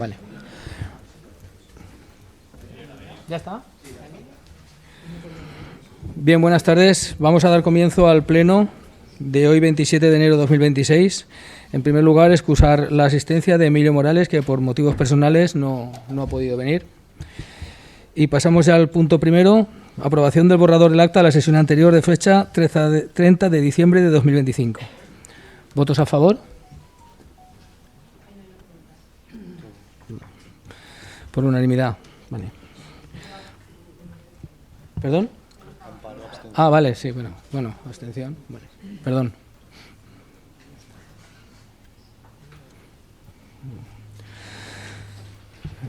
Vale. ¿Ya está? Bien, buenas tardes. Vamos a dar comienzo al pleno de hoy, 27 de enero de 2026. En primer lugar, excusar la asistencia de Emilio Morales, que por motivos personales no ha podido venir. Y pasamos ya al punto primero, aprobación del borrador del acta de la sesión anterior de fecha 30 de diciembre de 2025. ¿Votos a favor? Por unanimidad. Vale. ¿Perdón? Ah, vale, sí, bueno, abstención. Vale. Perdón.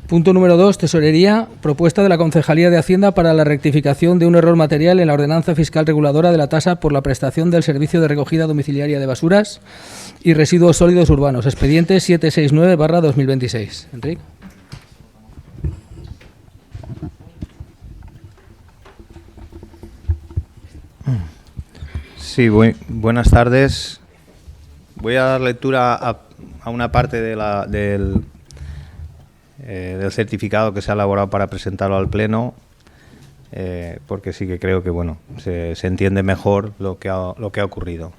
Punto número 2, tesorería, propuesta de la Concejalía de Hacienda para la rectificación de un error material en la ordenanza fiscal reguladora de la tasa por la prestación del servicio de recogida domiciliaria de basuras y residuos sólidos urbanos, expediente 769/2026. Enrique. Sí, buenas tardes. Voy a dar lectura a una parte del certificado que se ha elaborado para presentarlo al Pleno, porque sí que creo que se entiende mejor lo que ha ocurrido.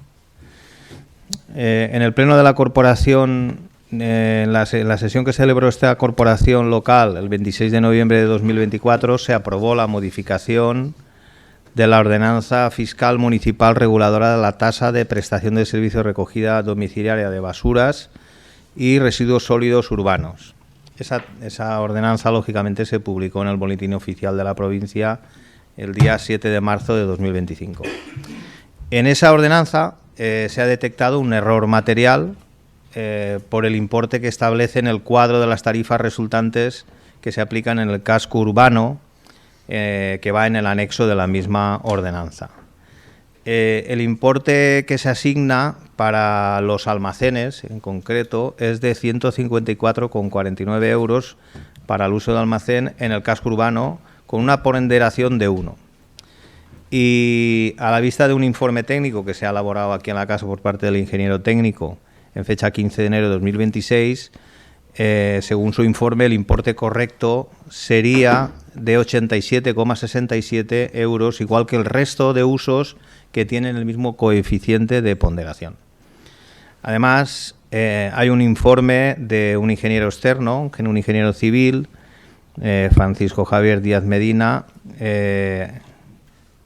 En el Pleno de la Corporación, en la sesión que celebró esta corporación local el 26 de noviembre de 2024, se aprobó la modificación de la ordenanza fiscal municipal reguladora de la tasa de prestación de servicio de recogida domiciliaria de basuras y residuos sólidos urbanos. Esa ordenanza, lógicamente, se publicó en el Boletín Oficial de la provincia el día 7 de marzo de 2025. En esa ordenanza se ha detectado un error material por el importe que establece en el cuadro de las tarifas resultantes que se aplican en el casco urbano, que va en el anexo de la misma ordenanza. El importe que se asigna para los almacenes, en concreto, es de 154,49 euros para el uso de almacén en el casco urbano, con una ponderación de 1. Y a la vista de un informe técnico que se ha elaborado aquí en la casa por parte del ingeniero técnico en fecha 15 de enero de 2026, según su informe, el importe correcto sería de 87,67 euros, igual que el resto de usos que tienen el mismo coeficiente de ponderación. Además, hay un informe de un ingeniero externo, un ingeniero civil, Francisco Javier Díaz Medina,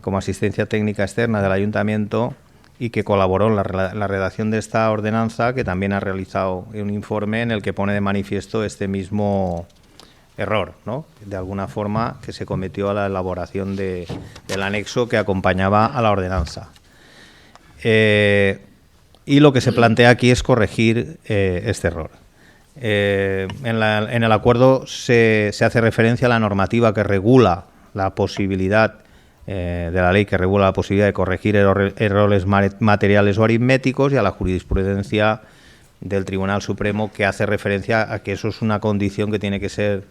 como asistencia técnica externa del Ayuntamiento, y que colaboró en la redacción de esta ordenanza, que también ha realizado un informe en el que pone de manifiesto este mismo error, ¿no?, de alguna forma, que se cometió a la elaboración del anexo que acompañaba a la ordenanza. Y lo que se plantea aquí es corregir este error. En el acuerdo se hace referencia a la normativa que regula la posibilidad de la ley que regula la posibilidad de corregir errores materiales o aritméticos, y a la jurisprudencia del Tribunal Supremo, que hace referencia a que eso es una condición que tiene que ser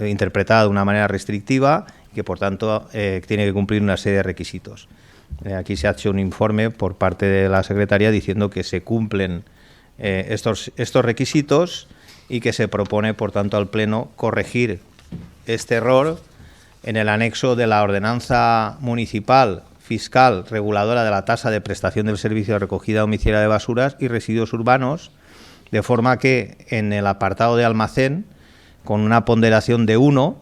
interpretada de una manera restrictiva, y que por tanto tiene que cumplir una serie de requisitos. Aquí se ha hecho un informe por parte de la Secretaría diciendo que se cumplen estos requisitos, y que se propone, por tanto, al Pleno corregir este error en el anexo de la ordenanza municipal fiscal reguladora de la tasa de prestación del servicio de recogida domiciliaria de basuras y residuos urbanos, de forma que en el apartado de almacén, con una ponderación de 1,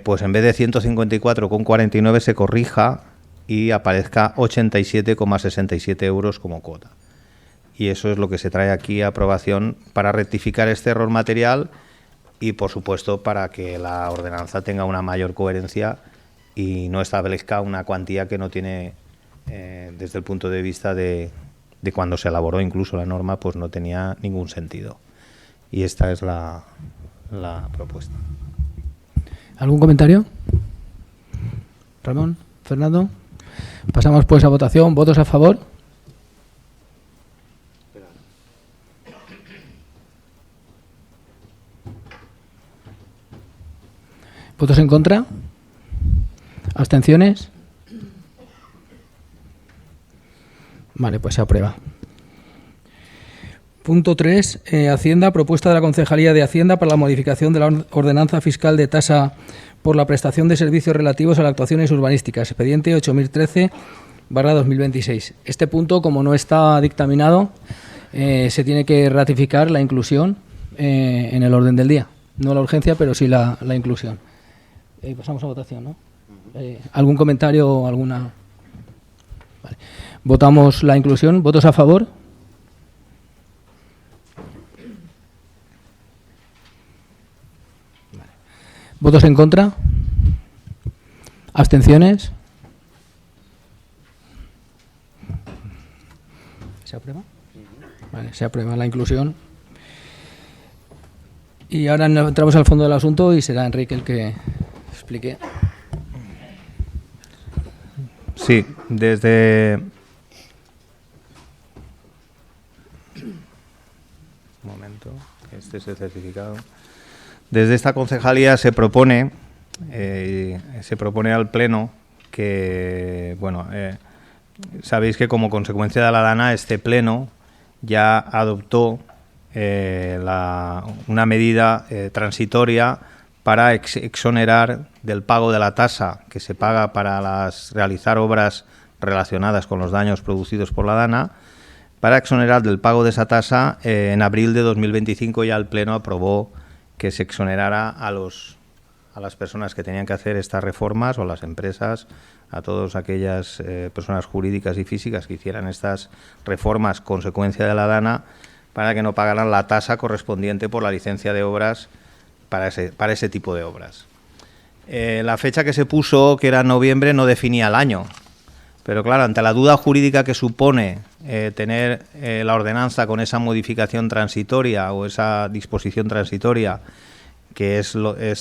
pues en vez de 154,49 se corrija y aparezca 87,67 euros como cuota. Y eso es lo que se trae aquí a aprobación para rectificar este error material y, por supuesto, para que la ordenanza tenga una mayor coherencia y no establezca una cuantía que no tiene, desde el punto de vista de cuando se elaboró incluso la norma, pues no tenía ningún sentido. Y esta es la propuesta. ¿Algún comentario? Ramón, Fernando. Pasamos pues a votación. ¿Votos a favor? ¿Votos en contra? ¿Abstenciones? Vale, pues se aprueba. Punto 3. Hacienda, propuesta de la Concejalía de Hacienda para la modificación de la ordenanza fiscal de tasa por la prestación de servicios relativos a las actuaciones urbanísticas, expediente 8013/2026. Este punto, como no está dictaminado, se tiene que ratificar la inclusión en el orden del día. No la urgencia, pero sí la inclusión. Pasamos a votación, ¿no? ¿Algún comentario o alguna...? Vale. Votamos la inclusión. ¿Votos a favor? Vale. ¿Votos en contra? ¿Abstenciones? ¿Se aprueba? Vale, se aprueba la inclusión. Y ahora entramos al fondo del asunto y será Enrique el que explique. Sí, desde... Un momento, este es el certificado. Desde esta concejalía se propone al Pleno que, bueno, sabéis que como consecuencia de la DANA este Pleno ya adoptó una medida transitoria para exonerar del pago de la tasa que se paga para realizar obras relacionadas con los daños producidos por la DANA, para exonerar del pago de esa tasa. En abril de 2025 ya el Pleno aprobó que se exonerara a las personas que tenían que hacer estas reformas, o las empresas, a todas aquellas personas jurídicas y físicas que hicieran estas reformas consecuencia de la DANA, para que no pagaran la tasa correspondiente por la licencia de obras para ese tipo de obras. La fecha que se puso, que era noviembre, no definía el año, pero claro, ante la duda jurídica que supone tener la ordenanza con esa modificación transitoria o esa disposición transitoria que es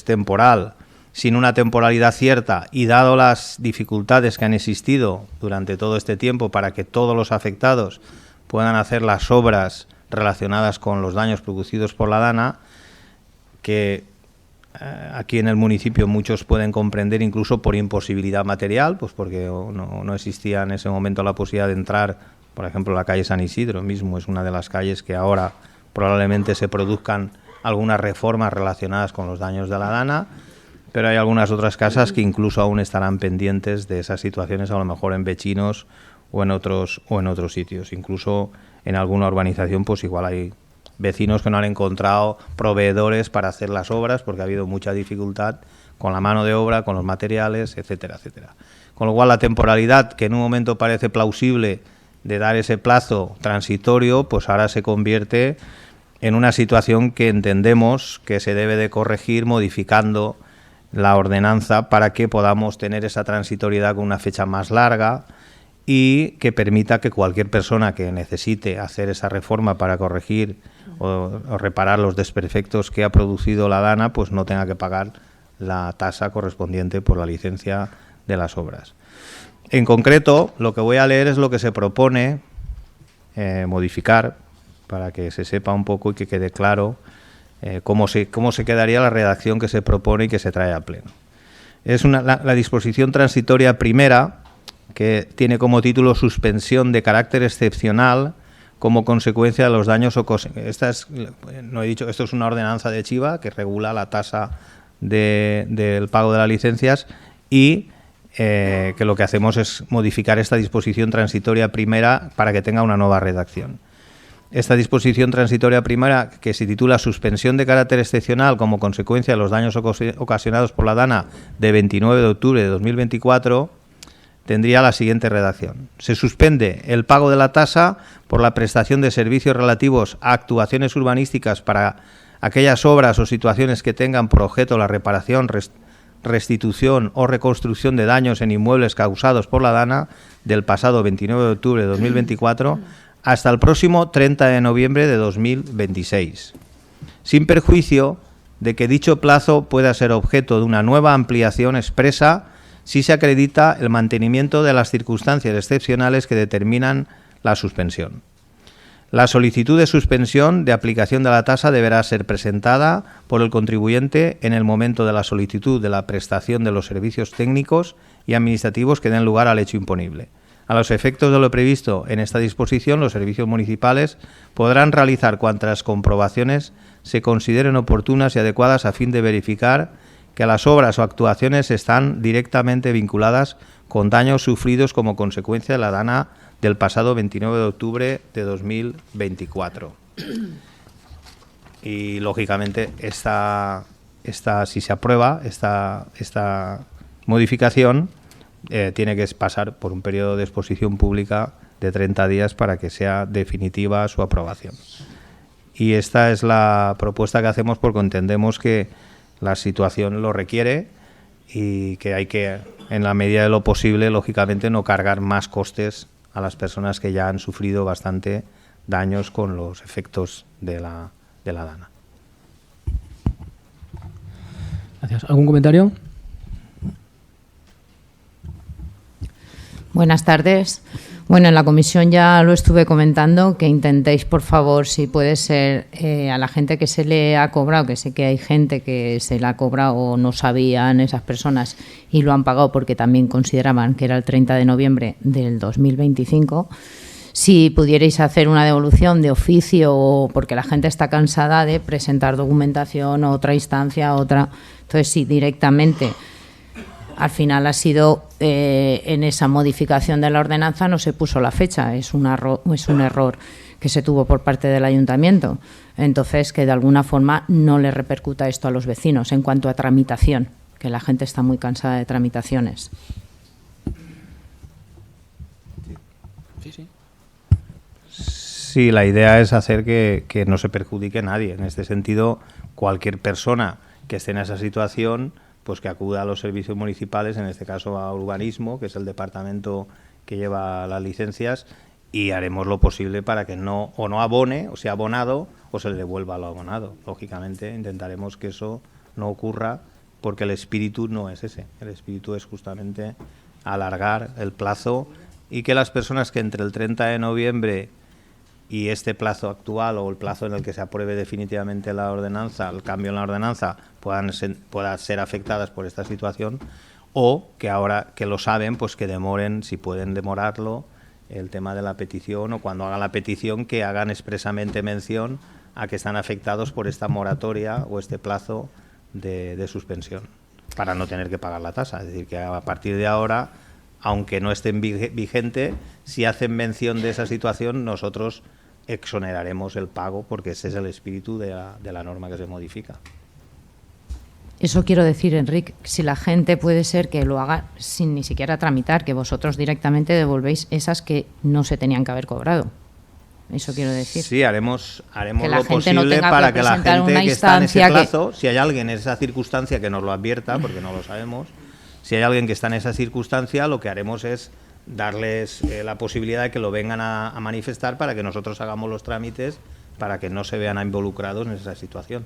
temporal, sin una temporalidad cierta, y dado las dificultades que han existido durante todo este tiempo para que todos los afectados puedan hacer las obras relacionadas con los daños producidos por la DANA, que aquí en el municipio muchos pueden comprender incluso por imposibilidad material, pues porque no existía en ese momento la posibilidad de entrar. Por ejemplo, la calle San Isidro mismo es una de las calles que ahora probablemente se produzcan algunas reformas relacionadas con los daños de la DANA, pero hay algunas otras casas que incluso aún estarán pendientes de esas situaciones, a lo mejor en Vecinos o en otros sitios. Incluso en alguna urbanización pues igual hay vecinos que no han encontrado proveedores para hacer las obras porque ha habido mucha dificultad con la mano de obra, con los materiales, etcétera, etcétera. Con lo cual la temporalidad, que en un momento parece plausible de dar ese plazo transitorio, pues ahora se convierte en una situación que entendemos que se debe de corregir modificando la ordenanza para que podamos tener esa transitoriedad con una fecha más larga y que permita que cualquier persona que necesite hacer esa reforma para corregir o reparar los desperfectos que ha producido la DANA, pues no tenga que pagar la tasa correspondiente por la licencia de las obras. En concreto, lo que voy a leer es lo que se propone modificar, para que se sepa un poco y que quede claro cómo se quedaría la redacción que se propone y que se trae al Pleno. Es la disposición transitoria primera, que tiene como título suspensión de carácter excepcional como consecuencia de los daños no he dicho, esto es una ordenanza de Chiva que regula la tasa del pago de las licencias y que lo que hacemos es modificar esta disposición transitoria primera para que tenga una nueva redacción. Esta disposición transitoria primera, que se titula suspensión de carácter excepcional como consecuencia de los daños ocasionados por la DANA de 29 de octubre de 2024, tendría la siguiente redacción. Se suspende el pago de la tasa por la prestación de servicios relativos a actuaciones urbanísticas para aquellas obras o situaciones que tengan por objeto la reparación, restitución o reconstrucción de daños en inmuebles causados por la DANA del pasado 29 de octubre de 2024 hasta el próximo 30 de noviembre de 2026, sin perjuicio de que dicho plazo pueda ser objeto de una nueva ampliación expresa si se acredita el mantenimiento de las circunstancias excepcionales que determinan la suspensión. La solicitud de suspensión de aplicación de la tasa deberá ser presentada por el contribuyente en el momento de la solicitud de la prestación de los servicios técnicos y administrativos que den lugar al hecho imponible. A los efectos de lo previsto en esta disposición, los servicios municipales podrán realizar cuantas comprobaciones se consideren oportunas y adecuadas a fin de verificar que las obras o actuaciones están directamente vinculadas con daños sufridos como consecuencia de la dana del pasado 29 de octubre de 2024. Y, lógicamente, si se aprueba esta modificación, tiene que pasar por un periodo de exposición pública de 30 días para que sea definitiva su aprobación. Y esta es la propuesta que hacemos porque entendemos que la situación lo requiere y que hay que, en la medida de lo posible, lógicamente, no cargar más costes a las personas que ya han sufrido bastante daños con los efectos de la dana. Gracias. ¿Algún comentario? Buenas tardes. Bueno, en la comisión ya lo estuve comentando, que intentéis, por favor, si puede ser, a la gente que se le ha cobrado, que sé que hay gente que se le ha cobrado o no sabían esas personas y lo han pagado porque también consideraban que era el 30 de noviembre del 2025, si pudierais hacer una devolución de oficio, o porque la gente está cansada de presentar documentación, otra instancia, otra. Entonces, sí, directamente. Al final ha sido, en esa modificación de la ordenanza no se puso la fecha, es un error que se tuvo por parte del ayuntamiento. Entonces, que de alguna forma no le repercuta esto a los vecinos en cuanto a tramitación, que la gente está muy cansada de tramitaciones. Sí, la idea es hacer que no se perjudique a nadie. En este sentido, cualquier persona que esté en esa situación, pues que acuda a los servicios municipales, en este caso a urbanismo, que es el departamento que lleva las licencias, y haremos lo posible para que no abone, o sea abonado, o se le devuelva lo abonado. Lógicamente intentaremos que eso no ocurra, porque el espíritu no es ese. El espíritu es justamente alargar el plazo y que las personas que entre el 30 de noviembre y este plazo actual, o el plazo en el que se apruebe definitivamente la ordenanza, el cambio en la ordenanza, puedan ser afectadas por esta situación, o que ahora que lo saben, pues que demoren, si pueden demorarlo, el tema de la petición, o cuando hagan la petición que hagan expresamente mención a que están afectados por esta moratoria o este plazo de suspensión, para no tener que pagar la tasa. Es decir, que a partir de ahora, aunque no estén vigente, si hacen mención de esa situación, nosotros exoneraremos el pago, porque ese es el espíritu de la norma que se modifica. Eso quiero decir, Enrique, si la gente puede ser que lo haga sin ni siquiera tramitar, que vosotros directamente devolvéis esas que no se tenían que haber cobrado. Eso quiero decir. Sí, haremos lo posible para que la gente que está en ese plazo, si hay alguien en esa circunstancia que nos lo advierta, porque no lo sabemos, si hay alguien que está en esa circunstancia, lo que haremos es darles la posibilidad de que lo vengan a manifestar para que nosotros hagamos los trámites, para que no se vean involucrados en esa situación,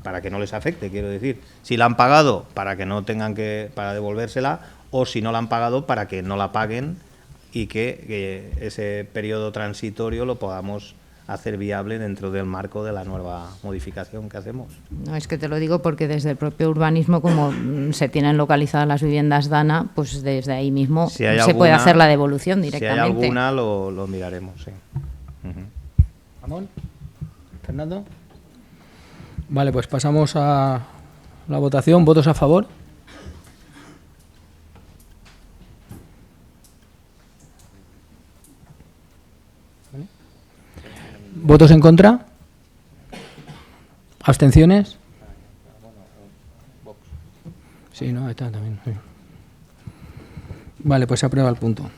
para que no les afecte, quiero decir. Si la han pagado, para que no tengan para devolvérsela, o si no la han pagado, para que no la paguen y que ese periodo transitorio lo podamos hacer viable dentro del marco de la nueva modificación que hacemos. No, es que te lo digo porque desde el propio urbanismo, como se tienen localizadas las viviendas DANA, pues desde ahí mismo se puede hacer la devolución directamente. Si hay alguna, lo miraremos, sí. Ramón, Fernando. Vale, pues pasamos a la votación. ¿Votos a favor? ¿Votos en contra? ¿Abstenciones? Sí, no, está también. Sí. Vale, pues se aprueba el punto.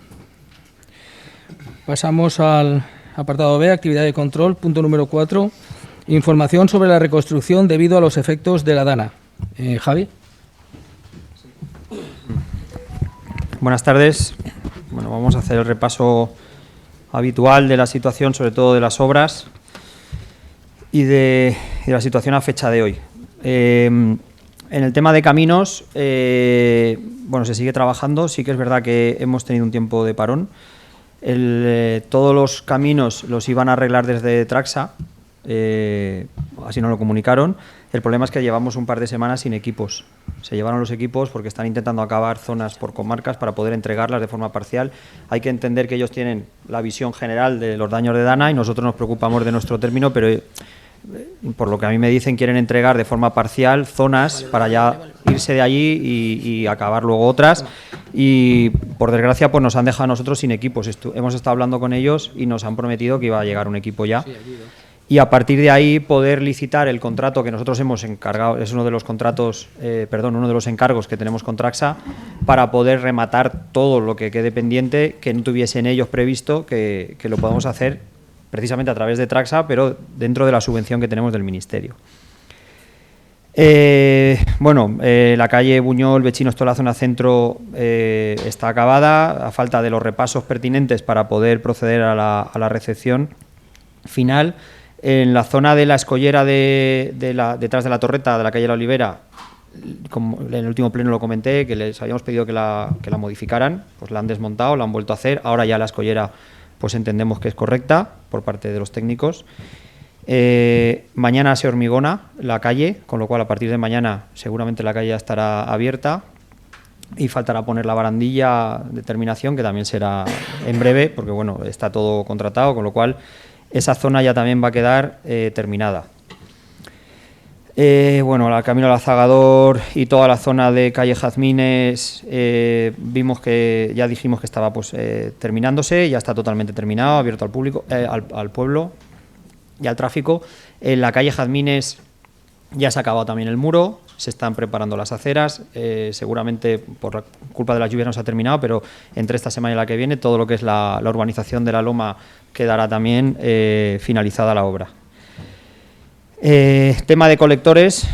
Pasamos al apartado B, actividad de control, punto número 4. Información sobre la reconstrucción debido a los efectos de la dana. Javi. Buenas tardes. Bueno, vamos a hacer el repaso habitual de la situación, sobre todo de las obras y de la situación a fecha de hoy. En el tema de caminos, bueno, se sigue trabajando. Sí que es verdad que hemos tenido un tiempo de parón. Todos los caminos los iban a arreglar desde Traxa, así nos lo comunicaron. El problema es que llevamos un par de semanas sin equipos. Se llevaron los equipos porque están intentando acabar zonas por comarcas para poder entregarlas de forma parcial. Hay que entender que ellos tienen la visión general de los daños de Dana y nosotros nos preocupamos de nuestro término, pero por lo que a mí me dicen, quieren entregar de forma parcial zonas para ya irse de allí y acabar luego otras. Y por desgracia pues nos han dejado a nosotros sin equipos. Hemos estado hablando con ellos y nos han prometido que iba a llegar un equipo ya. Y a partir de ahí poder licitar el contrato que nosotros hemos encargado, es uno de los contratos, uno de los encargos que tenemos con Traxa, para poder rematar todo lo que quede pendiente, que no tuviesen ellos previsto, que lo podamos hacer precisamente a través de Traxa, pero dentro de la subvención que tenemos del Ministerio. La calle Buñol, Vecinos, toda la zona centro está acabada, a falta de los repasos pertinentes para poder proceder a la recepción final. En la zona de la escollera detrás de la torreta de la calle La Olivera, como en el último pleno lo comenté, que les habíamos pedido que la modificaran, pues la han desmontado, la han vuelto a hacer. Ahora ya la escollera pues entendemos que es correcta por parte de los técnicos. Mañana se hormigona la calle, con lo cual a partir de mañana seguramente la calle ya estará abierta y faltará poner la barandilla de terminación, que también será en breve, porque bueno, está todo contratado, con lo cual esa zona ya también va a quedar terminada. El camino al Azagador y toda la zona de calle Jazmines, vimos que ya dijimos que estaba terminándose, ya está totalmente terminado, abierto al público, al pueblo y al tráfico. En la calle Jazmines ya se ha acabado también el muro, se están preparando las aceras, seguramente por la culpa de las lluvias no se ha terminado, pero entre esta semana y la que viene todo lo que es la urbanización de la Loma quedará también finalizada la obra. Tema de colectores,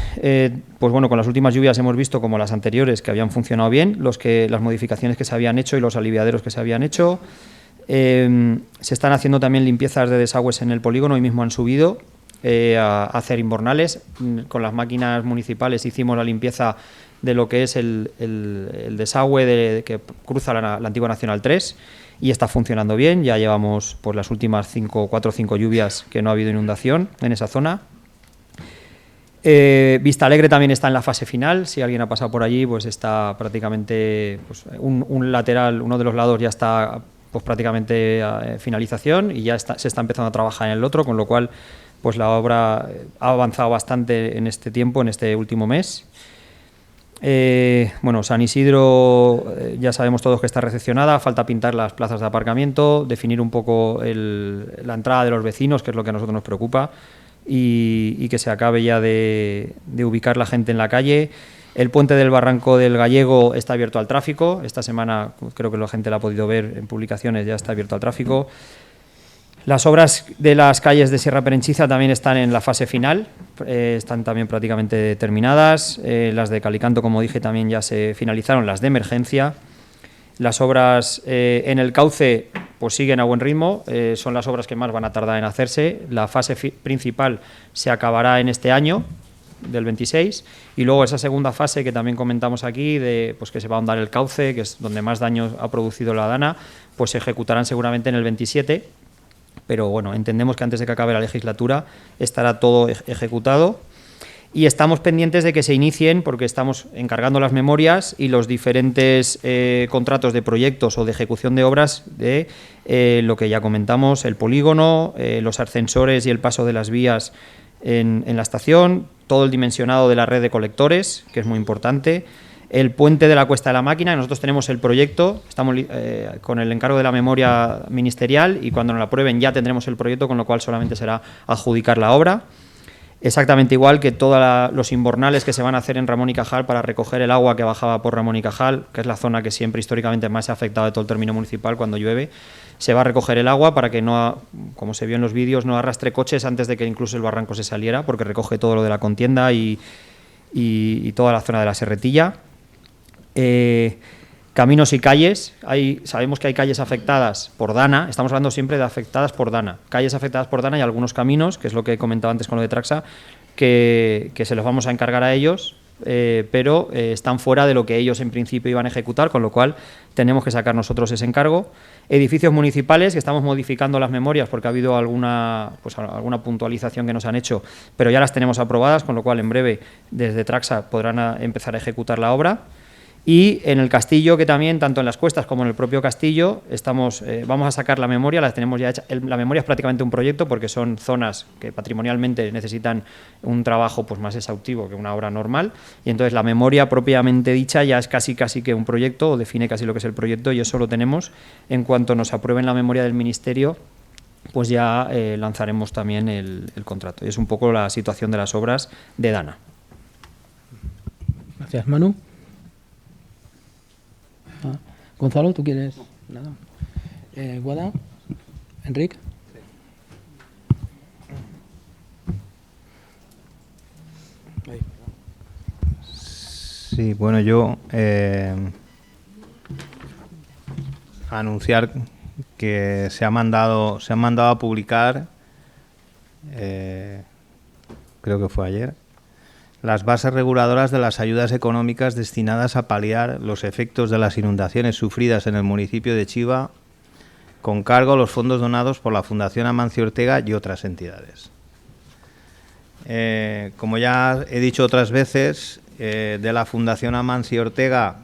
con las últimas lluvias hemos visto como las anteriores que habían funcionado bien, las modificaciones que se habían hecho y los aliviaderos que se habían hecho. Se están haciendo también limpiezas de desagües en el polígono, hoy mismo han subido a hacer invernales. Con las máquinas municipales hicimos la limpieza de lo que es el desagüe que cruza la antigua Nacional 3 y está funcionando bien. Ya llevamos por las últimas 4 o 5 lluvias que no ha habido inundación en esa zona. Vista Alegre también está en la fase final. Si alguien ha pasado por allí, pues está prácticamente un lateral, uno de los lados ya está prácticamente a finalización y ya se está empezando a trabajar en el otro, con lo cual pues la obra ha avanzado bastante en este tiempo, en este último mes. San Isidro ya sabemos todos que está recepcionada, falta pintar las plazas de aparcamiento, definir un poco la entrada de los vecinos, que es lo que a nosotros nos preocupa, y que se acabe ya de ubicar la gente en la calle. El puente del Barranco del Gallego está abierto al tráfico, esta semana creo que la gente la ha podido ver en publicaciones, ya está abierto al tráfico. Las obras de las calles de Sierra Perenchiza también están en la fase final, están también prácticamente terminadas. Las de Calicanto, como dije, también ya se finalizaron, las de emergencia. Las obras en el Cauce pues siguen a buen ritmo, son las obras que más van a tardar en hacerse. La fase principal se acabará en este año, del 26, y luego esa segunda fase que también comentamos aquí, que se va a ahondar el Cauce, que es donde más daño ha producido la Dana, pues se ejecutarán seguramente en el 27, pero bueno, entendemos que antes de que acabe la legislatura estará todo ejecutado. Y estamos pendientes de que se inicien, porque estamos encargando las memorias y los diferentes contratos de proyectos o de ejecución de obras de lo que ya comentamos, el polígono, los ascensores y el paso de las vías en la estación, todo el dimensionado de la red de colectores, que es muy importante, el puente de la Cuesta de la Máquina. Nosotros tenemos el proyecto, estamos con el encargo de la memoria ministerial y cuando nos la aprueben ya tendremos el proyecto, con lo cual solamente será adjudicar la obra. Exactamente igual que todos los invernales que se van a hacer en Ramón y Cajal para recoger el agua que bajaba por Ramón y Cajal, que es la zona que siempre históricamente más se ha afectado de todo el término municipal cuando llueve. Se va a recoger el agua para que no, como se vio en los vídeos, no arrastre coches antes de que incluso el barranco se saliera, porque recoge todo lo de la contienda y toda la zona de la Serretilla. Caminos y calles, sabemos que hay calles afectadas por Dana, estamos hablando siempre de afectadas por Dana, calles afectadas por Dana y algunos caminos, que es lo que he comentado antes con lo de Traxa, que se los vamos a encargar a ellos, pero están fuera de lo que ellos en principio iban a ejecutar, con lo cual tenemos que sacar nosotros ese encargo. Edificios municipales, que estamos modificando las memorias porque ha habido alguna puntualización que nos han hecho, pero ya las tenemos aprobadas, con lo cual en breve desde Traxa podrán empezar a ejecutar la obra. Y en el castillo, que también, tanto en las cuestas como en el propio castillo, vamos a sacar la memoria, la tenemos ya hecha. La memoria es prácticamente un proyecto porque son zonas que patrimonialmente necesitan un trabajo pues más exhaustivo que una obra normal, y entonces la memoria propiamente dicha ya es casi que un proyecto, o define casi lo que es el proyecto, y eso lo tenemos. En cuanto nos aprueben la memoria del Ministerio, pues ya lanzaremos también el contrato. Y es un poco la situación de las obras de Dana. Gracias, Manu. Gonzalo, ¿tú quieres? Nada. Guada, Enric. Sí, bueno, yo anunciar que se han mandado a publicar, creo que fue ayer, las bases reguladoras de las ayudas económicas destinadas a paliar los efectos de las inundaciones sufridas en el municipio de Chiva, con cargo a los fondos donados por la Fundación Amancio Ortega y otras entidades. Como ya he dicho otras veces, de la Fundación Amancio Ortega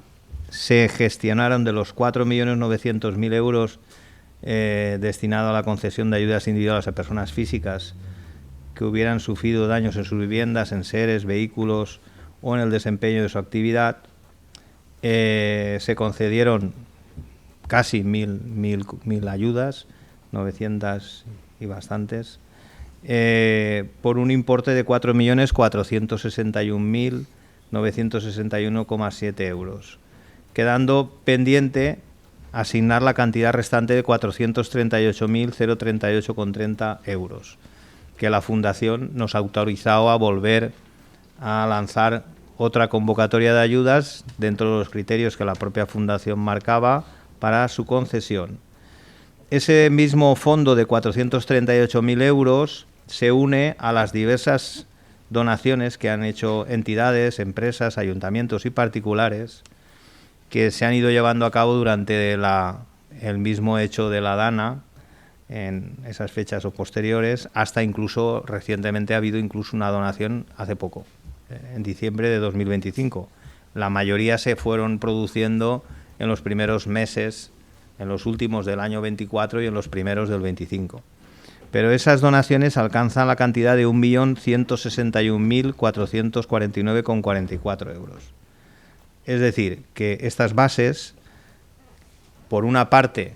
se gestionaron de los 4.900.000 euros destinados a la concesión de ayudas individuales a personas físicas que hubieran sufrido daños en sus viviendas, en seres, vehículos o en el desempeño de su actividad. Se concedieron casi 1.000 ayudas, 900 y bastantes, por un importe de 4.461.961,7 euros, quedando pendiente asignar la cantidad restante de 438.038,30 euros, que la Fundación nos ha autorizado a volver a lanzar otra convocatoria de ayudas dentro de los criterios que la propia Fundación marcaba para su concesión. Ese mismo fondo de 438.000 euros se une a las diversas donaciones que han hecho entidades, empresas, ayuntamientos y particulares que se han ido llevando a cabo durante el mismo hecho de la Dana, en esas fechas o posteriores, hasta incluso recientemente ha habido incluso una donación hace poco, en diciembre de 2025. La mayoría se fueron produciendo en los primeros meses, en los últimos del año 24 y en los primeros del 25. Pero esas donaciones alcanzan la cantidad de 1.161.449,44 euros. Es decir, que estas bases, por una parte,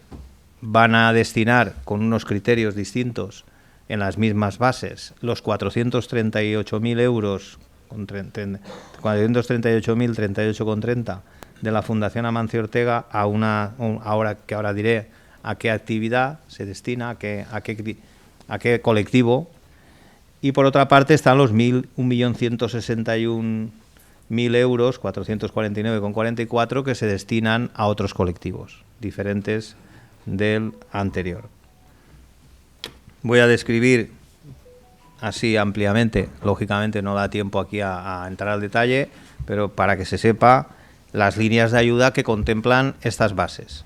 van a destinar con unos criterios distintos en las mismas bases los 438.000 euros, 438.038,30 de la Fundación Amancio Ortega a ahora diré a qué actividad se destina, a qué colectivo, y por otra parte están los 1.161.000 euros, 449,44, que se destinan a otros colectivos diferentes del anterior. Voy a describir así ampliamente, lógicamente no da tiempo aquí a entrar al detalle, pero para que se sepa las líneas de ayuda que contemplan estas bases.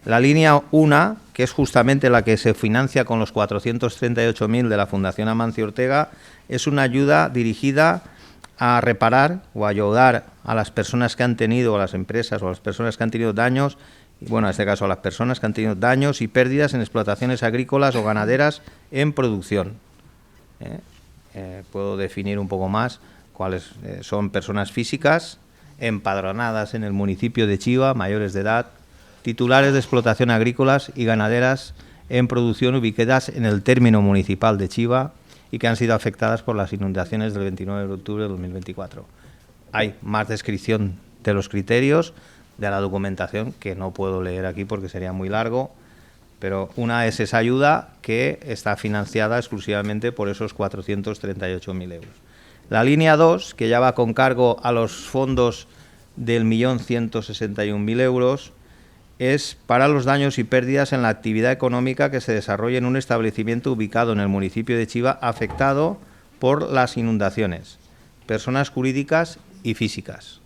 La línea 1, que es justamente la que se financia con los 438.000 de la Fundación Amancio Ortega, es una ayuda dirigida a reparar o ayudar a las personas que han tenido, a las empresas o a las personas que han tenido daños, bueno, en este caso a las personas que han tenido daños y pérdidas en explotaciones agrícolas o ganaderas en producción. Puedo definir un poco más cuáles son personas físicas empadronadas en el municipio de Chiva, mayores de edad, titulares de explotación agrícolas y ganaderas en producción ubicadas en el término municipal de Chiva y que han sido afectadas por las inundaciones del 29 de octubre de 2024. Hay más descripción de los criterios, de la documentación, que no puedo leer aquí porque sería muy largo, pero una es esa ayuda que está financiada exclusivamente por esos 438.000 euros. La línea 2, que ya va con cargo a los fondos del 1.161.000 euros, es para los daños y pérdidas en la actividad económica que se desarrolla en un establecimiento ubicado en el municipio de Chiva afectado por las inundaciones, personas jurídicas y físicas.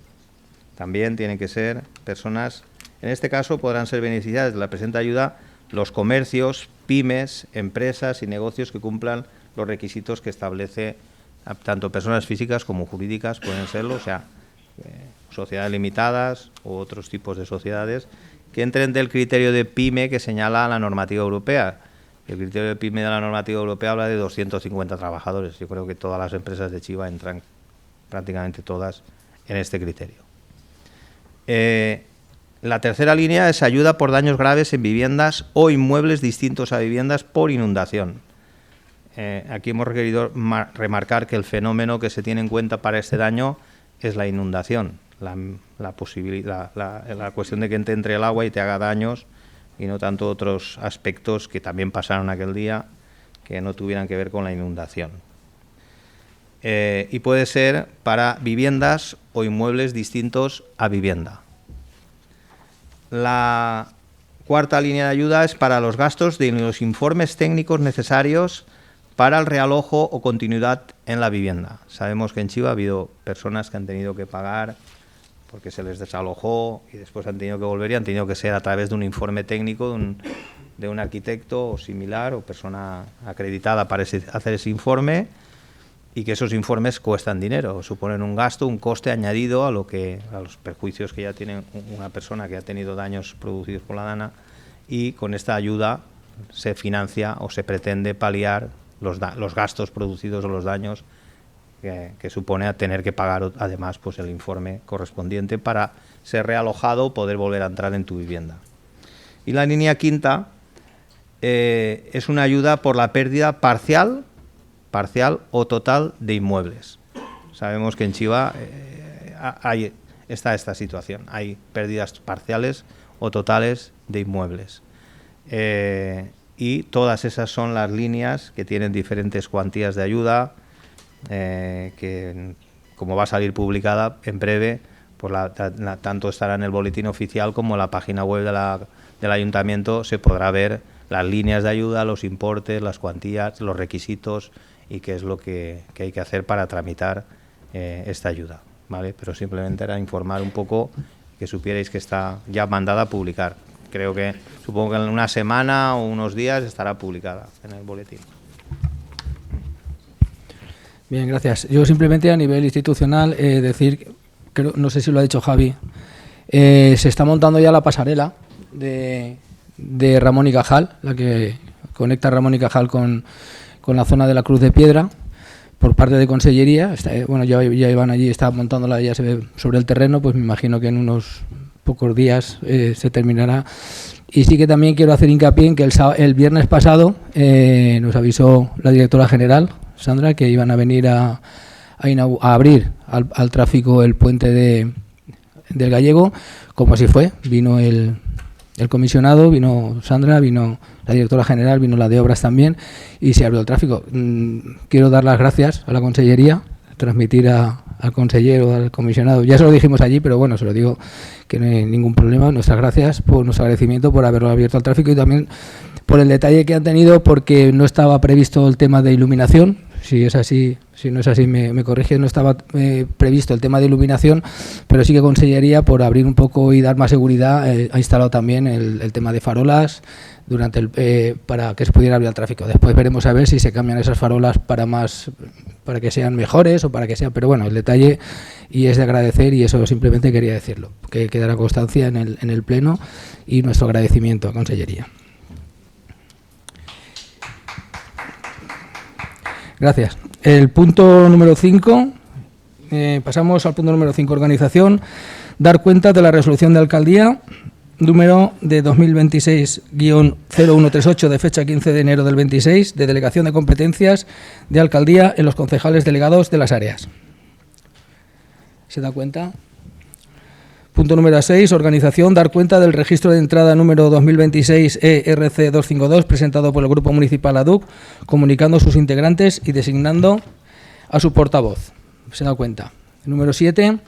También tienen que ser personas, en este caso podrán ser beneficiadas de la presente ayuda los comercios, pymes, empresas y negocios que cumplan los requisitos que establece tanto personas físicas como jurídicas, pueden serlo, o sea, sociedades limitadas u otros tipos de sociedades que entren del criterio de pyme que señala la normativa europea. El criterio de pyme de la normativa europea habla de 250 trabajadores. Yo creo que todas las empresas de Chiva entran, prácticamente todas, en este criterio. La tercera línea es ayuda por daños graves en viviendas o inmuebles distintos a viviendas por inundación. Aquí hemos querido remarcar que el fenómeno que se tiene en cuenta para este daño es la inundación, la cuestión de que te entre el agua y te haga daños, y no tanto otros aspectos que también pasaron aquel día que no tuvieran que ver con la inundación. Y puede ser para viviendas o inmuebles distintos a vivienda. La cuarta línea de ayuda es para los gastos de los informes técnicos necesarios para el realojo o continuidad en la vivienda. Sabemos que en Chiva ha habido personas que han tenido que pagar porque se les desalojó y después han tenido que volver y han tenido que ser a través de un informe técnico de un arquitecto o similar o persona acreditada para hacer ese informe, y que esos informes cuestan dinero, suponen un gasto, un coste añadido a los perjuicios que ya tiene una persona que ha tenido daños producidos por la DANA, y con esta ayuda se financia o se pretende paliar los gastos producidos o los daños que supone a tener que pagar además pues el informe correspondiente para ser realojado o poder volver a entrar en tu vivienda. Y la línea quinta es una ayuda por la pérdida parcial o total de inmuebles. Sabemos que en Chiva está esta situación, hay pérdidas parciales o totales de inmuebles. Y todas esas son las líneas que tienen diferentes cuantías de ayuda, que como va a salir publicada en breve, pues tanto estará en el boletín oficial como en la página web del ayuntamiento. Se podrá ver las líneas de ayuda, los importes, las cuantías, los requisitos y qué es lo que hay que hacer para tramitar esta ayuda, ¿vale? Pero simplemente era informar un poco, que supierais que está ya mandada a publicar. Supongo que en una semana o unos días estará publicada en el boletín. Bien, gracias. Yo simplemente a nivel institucional decir, no sé si lo ha dicho Javi, se está montando ya la pasarela de Ramón y Cajal, la que conecta Ramón y Cajal con la zona de la Cruz de Piedra, por parte de Consellería. Ya iban allí, está montándola, ya se ve sobre el terreno, pues me imagino que en unos pocos días se terminará. Y sí que también quiero hacer hincapié en que el viernes pasado nos avisó la directora general, Sandra, que iban a venir a abrir al tráfico el puente del Gallego, como así fue. Vino el comisionado, vino Sandra, vino la directora general, vino la de obras también, y se abrió el tráfico. Quiero dar las gracias a la Consellería, transmitir al consejero, al comisionado, ya se lo dijimos allí, pero bueno, se lo digo, que no hay ningún problema. Nuestras gracias, por nuestro agradecimiento por haberlo abierto al tráfico, y también por el detalle que han tenido, porque no estaba previsto el tema de iluminación. Si es así, si no es así me corrige, no estaba previsto el tema de iluminación, pero sí que Consellería, por abrir un poco y dar más seguridad, ha instalado también el tema de farolas para que se pudiera abrir el tráfico. Después veremos a ver si se cambian esas farolas para que sean mejores o para que sean, pero bueno, el detalle, y es de agradecer, y eso simplemente quería decirlo, que quedará constancia en el Pleno, y nuestro agradecimiento a Consellería. Gracias. El punto número 5, pasamos al punto número 5, organización, dar cuenta de la resolución de alcaldía número de 2026-0138 de fecha 15 de enero del 26 de delegación de competencias de alcaldía en los concejales delegados de las áreas. ¿Se da cuenta? Punto número 6, organización, dar cuenta del registro de entrada número 2026 ERC252 presentado por el Grupo Municipal ADUC, comunicando sus integrantes y designando a su portavoz. ¿Se da cuenta? Número 7,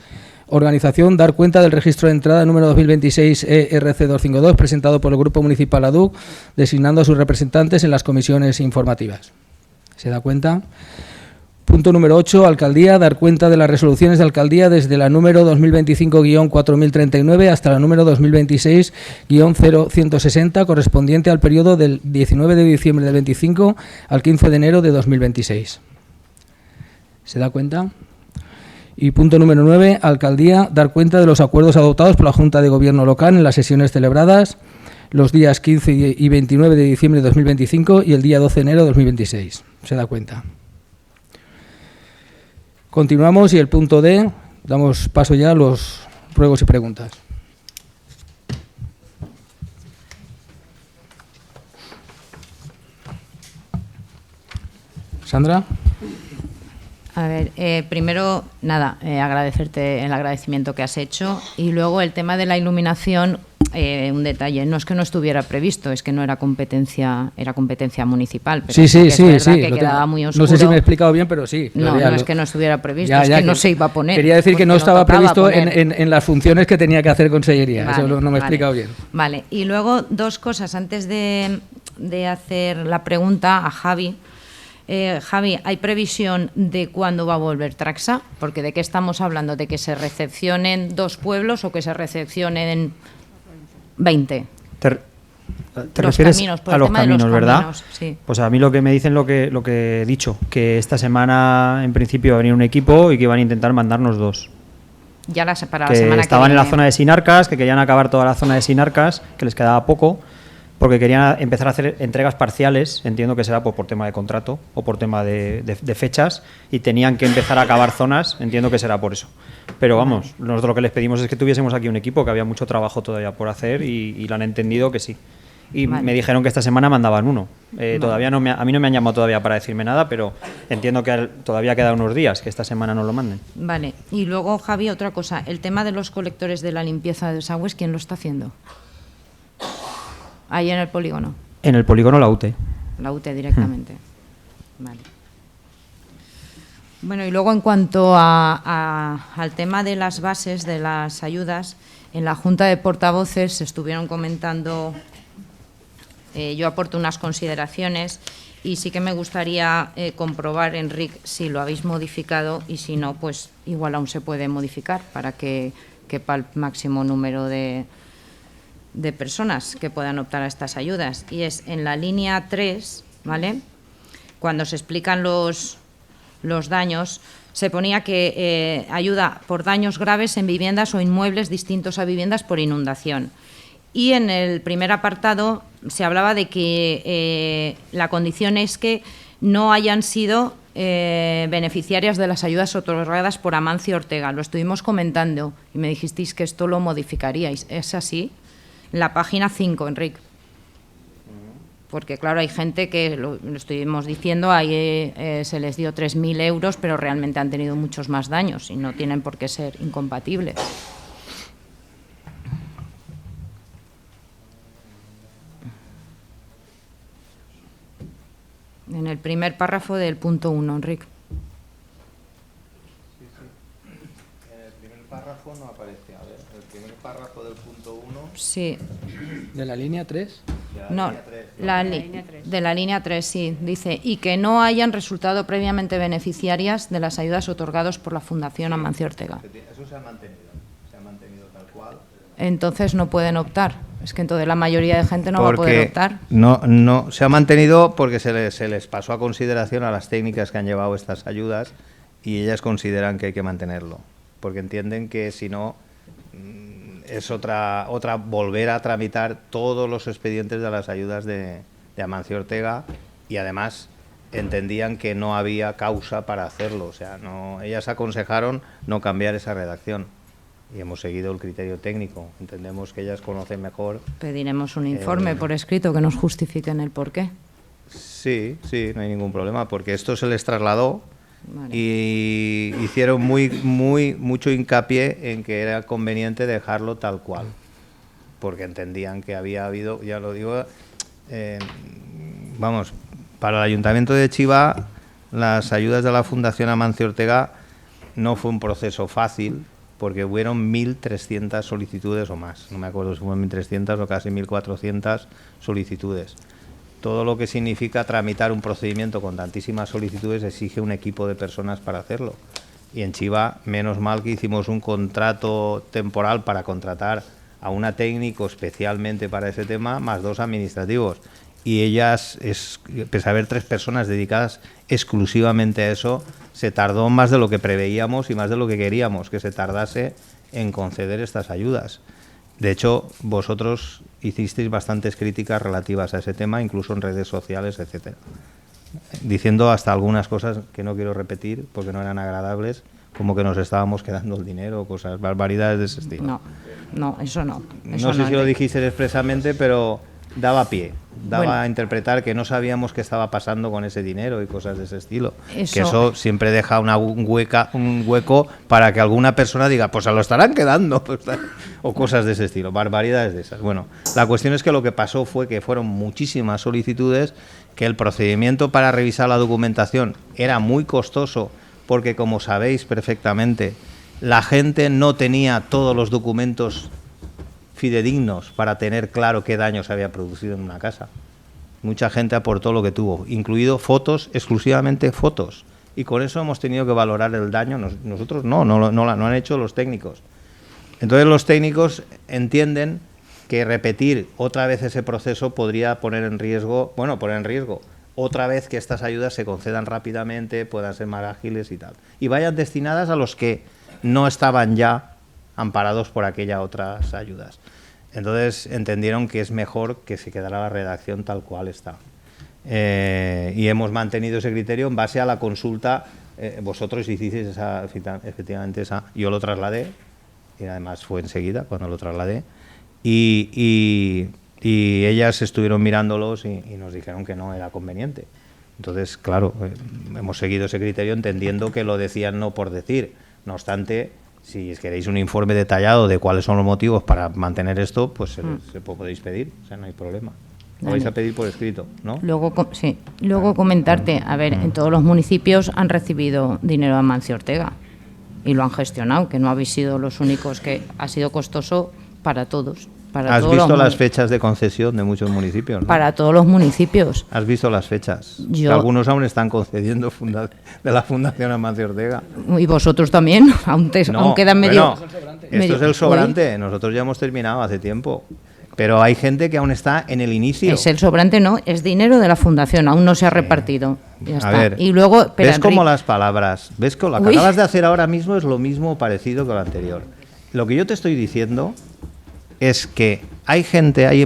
organización, dar cuenta del registro de entrada número 2026 ERC252 presentado por el Grupo Municipal ADUC, designando a sus representantes en las comisiones informativas. ¿Se da cuenta? Punto número 8, Alcaldía, dar cuenta de las resoluciones de Alcaldía desde la número 2025-4039 hasta la número 2026-0160, correspondiente al periodo del 19 de diciembre del 25 al 15 de enero de 2026. ¿Se da cuenta? Y punto número 9, Alcaldía, dar cuenta de los acuerdos adoptados por la Junta de Gobierno local en las sesiones celebradas los días 15 y 29 de diciembre de 2025 y el día 12 de enero de 2026. ¿Se da cuenta? Continuamos y el punto D, damos paso ya a los ruegos y preguntas. Sandra. A ver, primero, nada, agradecerte el agradecimiento que has hecho y luego el tema de la iluminación, un detalle, no es que no estuviera previsto, es que no era competencia municipal, pero sí, es verdad que lo quedaba muy oscuro. No sé si me he explicado bien, pero sí. No es que no estuviera previsto, es que no se iba a poner. Quería decir que no estaba previsto en las funciones que tenía que hacer Consellería, vale, eso no me he explicado bien. Vale, y luego dos cosas, antes de hacer la pregunta a Javi. Javi, ¿hay previsión de cuándo va a volver Traxa? Porque ¿de qué estamos hablando? ¿De que se recepcionen 2 pueblos o que se recepcionen 20? ¿Te refieres a los caminos, verdad? Sí. Pues a mí lo que me dicen lo que he dicho, que esta semana en principio va a venir un equipo y que van a intentar mandarnos 2. Ya para la que semana estaban que en viene. la zona de Sinarcas, que querían acabar toda la zona de Sinarcas, que les quedaba poco, porque querían empezar a hacer entregas parciales, entiendo que será por tema de contrato o por tema de fechas, y tenían que empezar a acabar zonas, entiendo que será por eso. Pero vamos, nosotros lo que les pedimos es que tuviésemos aquí un equipo, que había mucho trabajo todavía por hacer y lo han entendido que sí. Y me dijeron que esta semana mandaban uno. Todavía a mí no me han llamado todavía para decirme nada, pero entiendo que todavía quedan unos días, que esta semana no lo manden. Vale, y luego, Javi, otra cosa, el tema de los colectores de la limpieza de desagües, ¿quién lo está haciendo? Ahí en el polígono. En el polígono la UTE. La UTE directamente. Vale. Bueno, y luego en cuanto al tema de las bases de las ayudas, en la Junta de Portavoces se estuvieron comentando, yo aporto unas consideraciones y sí que me gustaría comprobar, Enric, si lo habéis modificado y si no, pues igual aún se puede modificar para que quepa el máximo número de personas que puedan optar a estas ayudas. Y es en la línea 3, ¿vale? Cuando se explican los daños, se ponía que ayuda por daños graves en viviendas o inmuebles distintos a viviendas por inundación. Y en el primer apartado se hablaba de que la condición es que no hayan sido beneficiarias de las ayudas otorgadas por Amancio Ortega. Lo estuvimos comentando y me dijisteis que esto lo modificaríais. ¿Es así? La página 5, Enric. Porque, claro, hay gente que, lo estuvimos diciendo, ahí se les dio 3.000 euros, pero realmente han tenido muchos más daños y no tienen por qué ser incompatibles. En el primer párrafo del punto 1, Enric. En el primer párrafo no aparece, a ver, el primer párrafo del punto 1. Sí. ¿De la línea 3? No, de la línea 3, sí. Dice, y que no hayan resultado previamente beneficiarias de las ayudas otorgadas por la Fundación Amancio Ortega. Eso se ha mantenido tal cual. Entonces no pueden optar. Es que entonces la mayoría de gente no va a poder optar. No, se ha mantenido porque se les pasó a consideración a las técnicas que han llevado estas ayudas y ellas consideran que hay que mantenerlo, porque entienden que si no es otra volver a tramitar todos los expedientes de las ayudas de Amancio Ortega, y además entendían que no había causa para hacerlo, o sea, ellas aconsejaron no cambiar esa redacción y hemos seguido el criterio técnico. Entendemos que ellas conocen mejor. Pediremos un informe por escrito que nos justifiquen el porqué. Sí, no hay ningún problema, porque esto se les trasladó. Vale. Y hicieron mucho hincapié en que era conveniente dejarlo tal cual, porque entendían que había habido, ya lo digo, para el Ayuntamiento de Chiva las ayudas de la Fundación Amancio Ortega no fue un proceso fácil, porque hubieron 1.300 solicitudes o más, no me acuerdo si fueron 1.300 o casi 1.400 solicitudes. todo lo que significa tramitar un procedimiento con tantísimas solicitudes exige un equipo de personas para hacerlo. Y en Chiva, menos mal que hicimos un contrato temporal para contratar a una técnico especialmente para ese tema, más 2 administrativos. Y ellas, pese a haber 3 personas dedicadas exclusivamente a eso, se tardó más de lo que preveíamos y más de lo que queríamos que se tardase en conceder estas ayudas. De hecho, vosotros hicisteis bastantes críticas relativas a ese tema, incluso en redes sociales, etcétera, diciendo hasta algunas cosas que no quiero repetir porque no eran agradables, como que nos estábamos quedando el dinero, cosas, barbaridades de ese estilo. No, eso no. No sé si lo dijiste expresamente, pero daba pie, Bueno. a interpretar que no sabíamos qué estaba pasando con ese dinero y cosas de ese estilo. Eso- Que eso siempre deja un hueco para que alguna persona diga, pues se lo estarán quedando, o cosas de ese estilo, barbaridades de esas. Bueno, la cuestión es que lo que pasó fue que fueron muchísimas solicitudes, que el procedimiento para revisar la documentación era muy costoso, porque como sabéis perfectamente, la gente no tenía todos los documentos fidedignos para tener claro qué daño se había producido en una casa. Mucha gente aportó lo que tuvo, incluido fotos, exclusivamente fotos. Y con eso hemos tenido que valorar el daño. Nosotros no lo han hecho los técnicos. Entonces los técnicos entienden que repetir otra vez ese proceso podría poner en riesgo otra vez que estas ayudas se concedan rápidamente, puedan ser más ágiles y tal. Y vayan destinadas a los que no estaban ya amparados por aquellas otras ayudas. Entonces entendieron que es mejor que se quedara la redacción tal cual está. Y hemos mantenido ese criterio en base a la consulta. Vosotros hicisteis efectivamente esa, yo lo trasladé, y además fue enseguida cuando lo trasladé, y ellas estuvieron mirándolos y nos dijeron que no era conveniente. Entonces, claro, hemos seguido ese criterio entendiendo que lo decían no por decir. No obstante, si queréis un informe detallado de cuáles son los motivos para mantener esto, pues se podéis pedir, o sea, no hay problema. Lo vais a pedir por escrito, ¿no? Luego comentarte, a ver, en todos los municipios han recibido dinero de Amancio Ortega y lo han gestionado, que no habéis sido los únicos, que ha sido costoso para todos. ¿Has visto las fechas de concesión de muchos municipios, ¿no? Para todos los municipios. ¿Has visto las fechas? Que algunos aún están concediendo de la Fundación Amancio Ortega. Y vosotros también, aún quedan medio... Esto es el sobrante, nosotros ya hemos terminado hace tiempo. Pero hay gente que aún está en el inicio. Es el sobrante, no, es dinero de la Fundación, aún no se ha repartido. Ya está. A ver, y luego, ¿ves cómo las palabras? ¿Ves que lo que acabas de hacer ahora mismo es lo mismo parecido que lo anterior? Lo que yo te estoy diciendo es que hay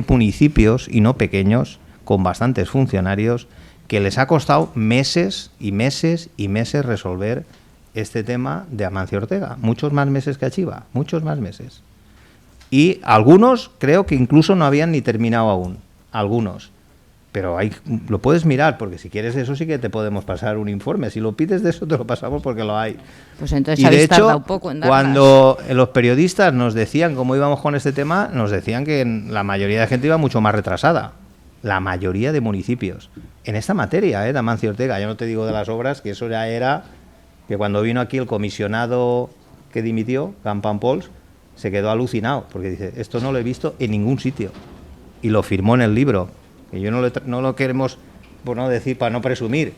municipios, y no pequeños, con bastantes funcionarios, que les ha costado meses y meses y meses resolver este tema de Amancio Ortega. Muchos más meses que a Chiva, muchos más meses. Y algunos creo que incluso no habían ni terminado aún, algunos. Pero lo puedes mirar, porque si quieres eso sí que te podemos pasar un informe. Si lo pides de eso te lo pasamos porque lo hay. Pues entonces y habéis de hecho, tardado un poco en darlas. Cuando los periodistas nos decían cómo íbamos con este tema, nos decían que la mayoría de gente iba mucho más retrasada. La mayoría de municipios. En esta materia, de Amancio Ortega. Yo no te digo de las obras, que eso ya era que cuando vino aquí el comisionado que dimitió, Campanpols, se quedó alucinado, porque dice, esto no lo he visto en ningún sitio. Y lo firmó en el libro. Que yo no lo queremos, por no decir, para no presumir.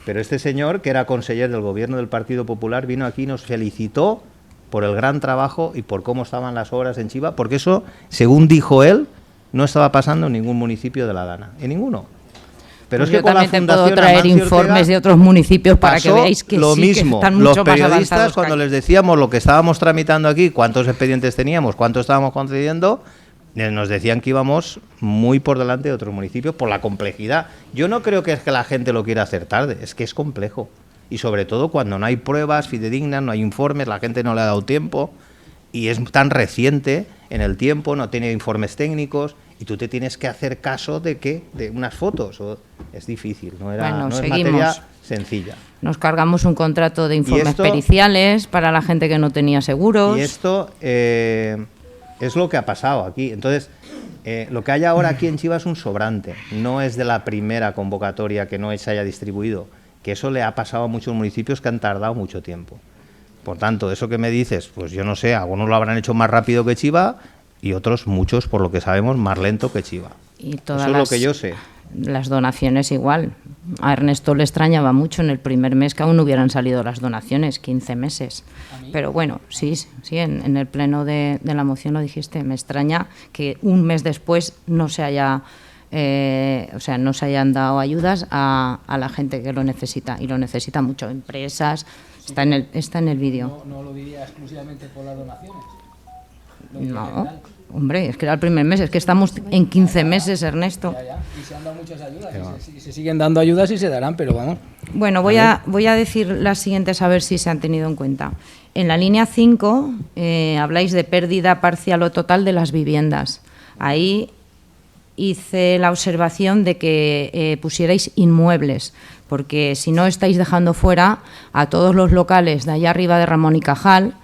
Pero este señor, que era conseller del gobierno del Partido Popular, vino aquí y nos felicitó por el gran trabajo y por cómo estaban las obras en Chiva, porque eso, según dijo él, no estaba pasando en ningún municipio de la Dana, en ninguno. Pero Pues es que yo con la también te puedo Fundación traer Amancio informes Ortega de otros municipios para que pasó veáis que lo sí, mismo. que están Los mucho más periodistas, avanzados. cuando les decíamos lo que estábamos tramitando aquí, cuántos expedientes teníamos, cuánto estábamos concediendo, nos decían que íbamos muy por delante de otros municipios por la complejidad. Yo no creo que es que la gente lo quiera hacer tarde, es que es complejo. Y sobre todo cuando no hay pruebas fidedignas, no hay informes, la gente no le ha dado tiempo y es tan reciente en el tiempo, no tiene informes técnicos y tú te tienes que hacer caso de unas fotos. Es difícil, no es materia sencilla. Nos cargamos un contrato de informes periciales para la gente que no tenía seguros. Y esto es lo que ha pasado aquí. Entonces, lo que hay ahora aquí en Chiva es un sobrante. No es de la primera convocatoria que no se haya distribuido, que eso le ha pasado a muchos municipios que han tardado mucho tiempo. Por tanto, eso que me dices, pues yo no sé, algunos lo habrán hecho más rápido que Chiva y otros, muchos, por lo que sabemos, más lento que Chiva. Y eso es lo que yo sé. las donaciones igual. A Ernesto le extrañaba mucho en el primer mes que aún no hubieran salido las donaciones, 15 meses. Pero bueno, sí, en el pleno de la moción lo dijiste, me extraña que un mes después no se haya, no se hayan dado ayudas a la gente que lo necesita, y lo necesita mucho, empresas, está en el vídeo. No lo diría exclusivamente por las donaciones. No, hombre, es que era el primer mes, es que estamos en 15 meses, Ernesto. Ya. Y se han dado muchas ayudas, y se siguen dando ayudas y se darán, pero vamos. Bueno, voy a decir las siguientes a ver si se han tenido en cuenta. En la línea 5 habláis de pérdida parcial o total de las viviendas. Ahí hice la observación de que pusierais inmuebles, porque si no estáis dejando fuera a todos los locales de allá arriba de Ramón y Cajal,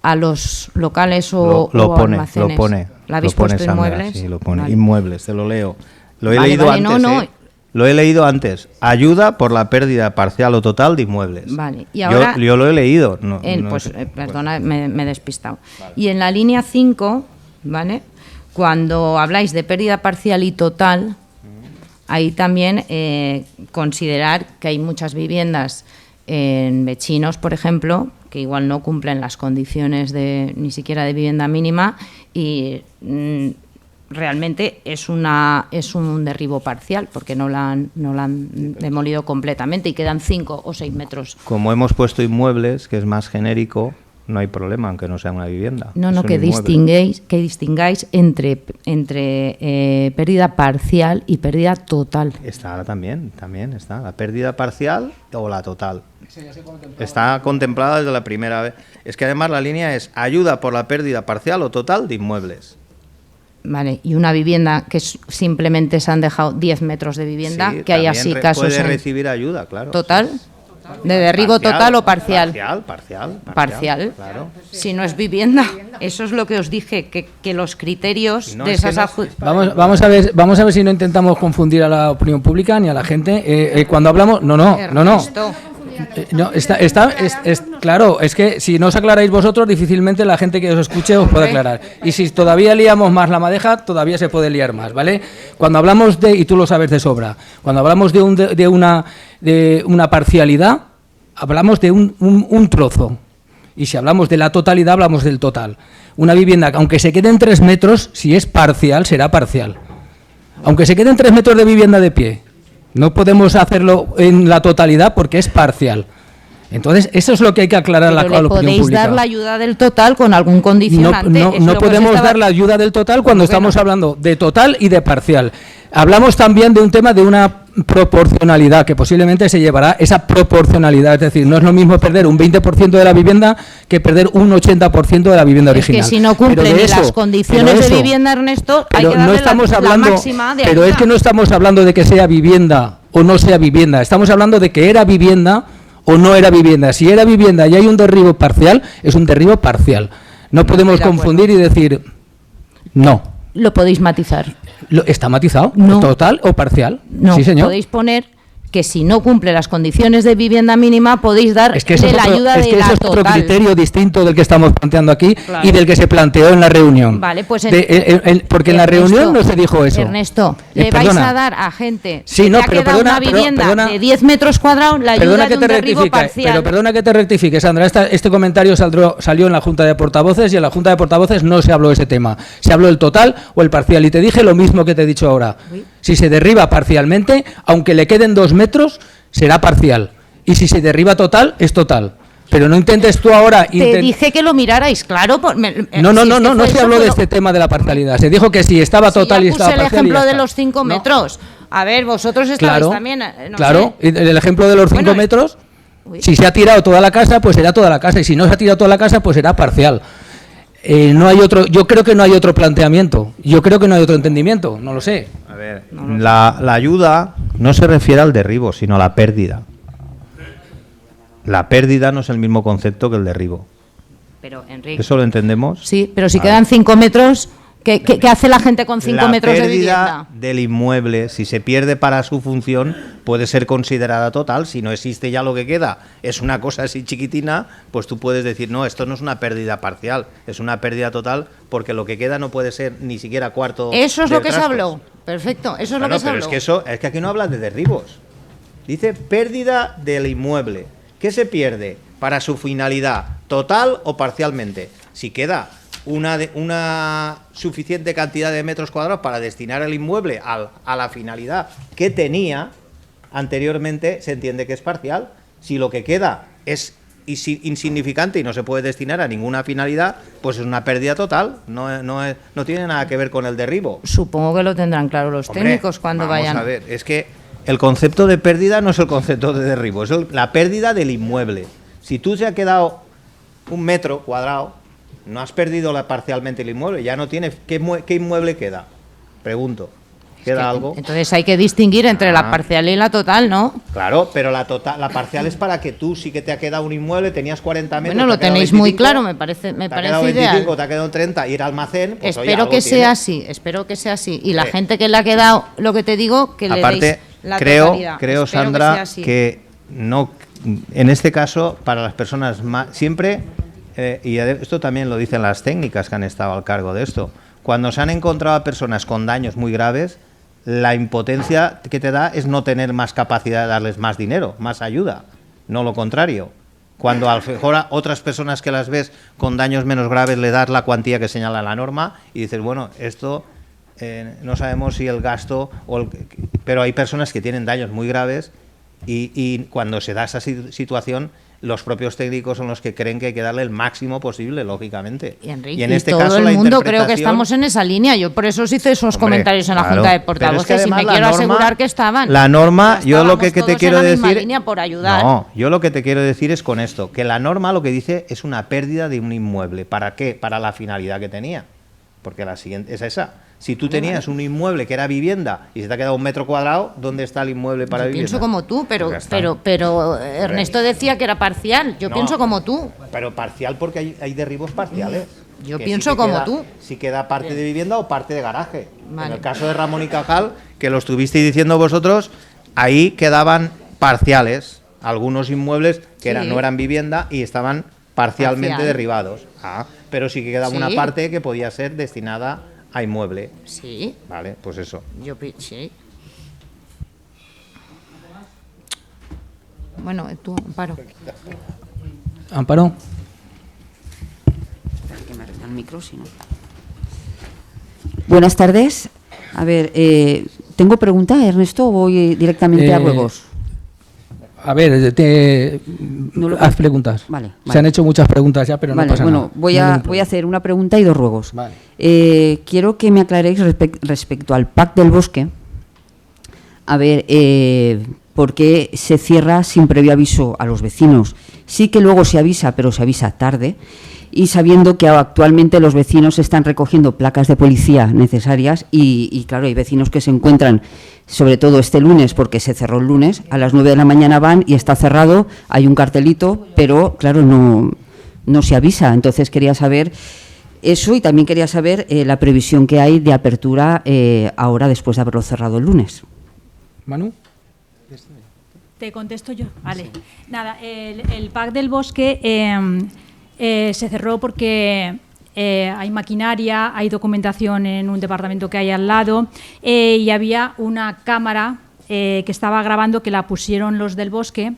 a los locales o almacenes. Lo pone. ¿La habéis puesto Sandra, inmuebles? sí, lo pone. Vale. Inmuebles, te lo leo. Lo he Vale, leído vale, antes. no. Lo he leído antes. Ayuda por la pérdida parcial o total de inmuebles. Vale. Y ahora, yo lo he leído. Perdona, me he despistado. Vale. Y en la línea 5, ¿vale? Cuando habláis de pérdida parcial y total, ahí también considerar que hay muchas viviendas en Vecinos, por ejemplo, que igual no cumplen las condiciones ni siquiera de vivienda mínima, y realmente es un derribo parcial, porque no la han demolido completamente y quedan 5 o 6 metros. Como hemos puesto inmuebles, que es más genérico, no hay problema, aunque no sea una vivienda. No, que distingáis entre pérdida parcial y pérdida total. Está también está. La pérdida parcial o la total. Está contemplada desde la primera vez. Es que además la línea es ayuda por la pérdida parcial o total de inmuebles. Vale, y una vivienda que simplemente se han dejado 10 metros de vivienda, sí, que hay así casos. Puede recibir ayuda, claro. ¿Total? ¿De derribo total o parcial? Parcial, claro. Si no es vivienda, eso es lo que os dije, que los criterios no, de esas vamos a ver si no intentamos confundir a la opinión pública ni a la gente. Cuando hablamos... No. Claro, es que si no os aclaráis vosotros, difícilmente la gente que os escuche os puede aclarar. Y si todavía liamos más la madeja, todavía se puede liar más, ¿vale? Cuando hablamos y tú lo sabes de sobra, cuando hablamos de una parcialidad, hablamos de un trozo. Y si hablamos de la totalidad, hablamos del total. Una vivienda, aunque se quede en 3 metros, si es parcial, será parcial. Aunque se queden 3 metros de vivienda de pie, no podemos hacerlo en la totalidad porque es parcial. Entonces, eso es lo que hay que aclarar a la opinión pública. ¿Podéis dar la ayuda del total con algún condicionante? No podemos dar la ayuda del total cuando estamos hablando de total y de parcial. Hablamos también de un tema de una proporcionalidad, que posiblemente se llevará esa proporcionalidad. Es decir, no es lo mismo perder un 20% de la vivienda que perder un 80% de la vivienda original. Es que si no cumplen las condiciones de vivienda, Ernesto, hay que darle la máxima de ayuda. Pero es que no estamos hablando de que sea vivienda o no sea vivienda. Estamos hablando de que era vivienda o no era vivienda. Si era vivienda y hay un derribo parcial, es un derribo parcial. No podemos confundir y decir no. Lo podéis matizar. ¿Está matizado? No. ¿Total o parcial? No, sí, señor. Podéis poner que si no cumple las condiciones de vivienda mínima podéis dar la ayuda de la total. Es que eso es otro criterio distinto del que estamos planteando aquí, claro, y del que se planteó en la reunión. Vale, pues porque en la reunión no se dijo eso. Ernesto, le vais a dar a gente que ha quedado una vivienda de 10 metros cuadrados la ayuda de un derribo parcial. Pero perdona que te rectifique, Sandra, este comentario salió en la Junta de Portavoces y en la Junta de Portavoces no se habló de ese tema. Se habló del total o el parcial y te dije lo mismo que te he dicho ahora. ¿Sí? Si se derriba parcialmente, aunque le queden 2 metros, será parcial. Y si se derriba total, es total. Pero no intentes tú ahora... Te dije que lo mirarais, claro. No se habló de este tema de la parcialidad. Se dijo que si estaba total y estaba parcial... puse el ejemplo de los 5 metros. A ver, vosotros estabais también... Claro, el ejemplo de los 5 metros, si se ha tirado toda la casa, pues será toda la casa. Y si no se ha tirado toda la casa, pues será parcial. No hay otro, yo creo que no hay otro planteamiento, yo creo que no hay otro entendimiento, no lo sé. A ver, la ayuda no se refiere al derribo, sino a la pérdida. La pérdida no es el mismo concepto que el derribo. Pero, Enrique, ¿eso lo entendemos? Sí, pero si quedan 5 metros, ¿Qué hace la gente con 5 metros de vivienda? La pérdida del inmueble, si se pierde para su función, puede ser considerada total. Si no existe ya lo que queda, es una cosa así chiquitina, pues tú puedes decir, no, esto no es una pérdida parcial, es una pérdida total, porque lo que queda no puede ser ni siquiera cuarto. Eso es lo que se trastos. habló. Perfecto, eso es lo que se habló. Es que aquí no habla de derribos. Dice pérdida del inmueble. ¿Qué se pierde? Para su finalidad, total o parcialmente. Si queda una suficiente cantidad de metros cuadrados para destinar el inmueble a la finalidad que tenía anteriormente, se entiende que es parcial. Si lo que queda es insignificante y no se puede destinar a ninguna finalidad, pues es una pérdida total. No tiene nada que ver con el derribo. Supongo que lo tendrán claro los técnicos cuando vayan. Vamos a ver, es que el concepto de pérdida no es el concepto de derribo, es la pérdida del inmueble. Si tú se ha quedado 1 metro cuadrado, no has perdido parcialmente el inmueble, ya no tienes. ¿Qué inmueble queda? Pregunto. ¿Queda algo? Entonces hay que distinguir entre la parcial y la total, ¿no? Claro, pero la parcial es para que tú sí que te ha quedado un inmueble, tenías 40 metros. Bueno, lo tenéis 25, muy claro, me parece ideal. Te ha quedado 25, te ha quedado 30, ir al almacén. Pues, espero que sea así, espero que sea así. Y la gente que le ha quedado, lo que te digo, que aparte, le deis la totalidad. Creo, Sandra, que no, en este caso, para las personas siempre, y esto también lo dicen las técnicas que han estado al cargo de esto, cuando se han encontrado a personas con daños muy graves, la impotencia que te da es no tener más capacidad de darles más dinero, más ayuda, no lo contrario. Cuando a lo mejor a otras personas que las ves con daños menos graves le das la cuantía que señala la norma y dices, bueno, esto no sabemos si el gasto, pero hay personas que tienen daños muy graves y cuando se da esa situación, los propios técnicos son los que creen que hay que darle el máximo posible, lógicamente. Y Enrique, en este todo caso, el mundo creo que estamos en esa línea. Yo por eso os hice esos comentarios en la Junta de Portavoces y me quiero asegurar que estaban. La norma, yo lo que te quiero decir, línea por ayudar. No, yo lo que te quiero decir es con esto, que la norma lo que dice es una pérdida de un inmueble. ¿Para qué? Para la finalidad que tenía. Porque la siguiente es esa. Si tú tenías un inmueble que era vivienda y se te ha quedado 1 metro cuadrado, ¿dónde está el inmueble para vivienda? Pienso como tú, pero Ernesto decía que era parcial. Yo pienso como tú. Pero parcial porque hay derribos parciales. Yo pienso como tú. Si queda parte de vivienda o parte de garaje. Vale. En el caso de Ramón y Cajal, que lo estuvisteis diciendo vosotros, ahí quedaban parciales. Algunos inmuebles que no eran vivienda y estaban parcialmente derribados. Pero sí que quedaba una parte que podía ser destinada a inmueble. Sí. Vale, pues eso. Sí. Bueno, tú, Amparo. Amparo. Que me arregla el micro, si no. Buenas tardes. A ver, ¿tengo pregunta, Ernesto, o voy directamente a ruegos? A ver, haz preguntas. Vale. Se han hecho muchas preguntas ya, pero no pasa nada. Voy a hacer una pregunta y 2 ruegos. Vale. Quiero que me aclaréis respecto al PAC del Bosque. A ver, ¿por qué se cierra sin previo aviso a los vecinos? Sí que luego se avisa, pero se avisa tarde. Y sabiendo que actualmente los vecinos están recogiendo placas de policía necesarias y claro, hay vecinos que se encuentran, sobre todo este lunes, porque se cerró el lunes, a las 9 de la mañana van y está cerrado, hay un cartelito, pero claro, no se avisa. Entonces quería saber eso y también quería saber la previsión que hay de apertura ahora después de haberlo cerrado el lunes. Manu. Te contesto yo. Vale. Sí. Nada, el PAC del Bosque se cerró porque hay maquinaria, hay documentación en un departamento que hay al lado y había una cámara que estaba grabando que la pusieron los del bosque.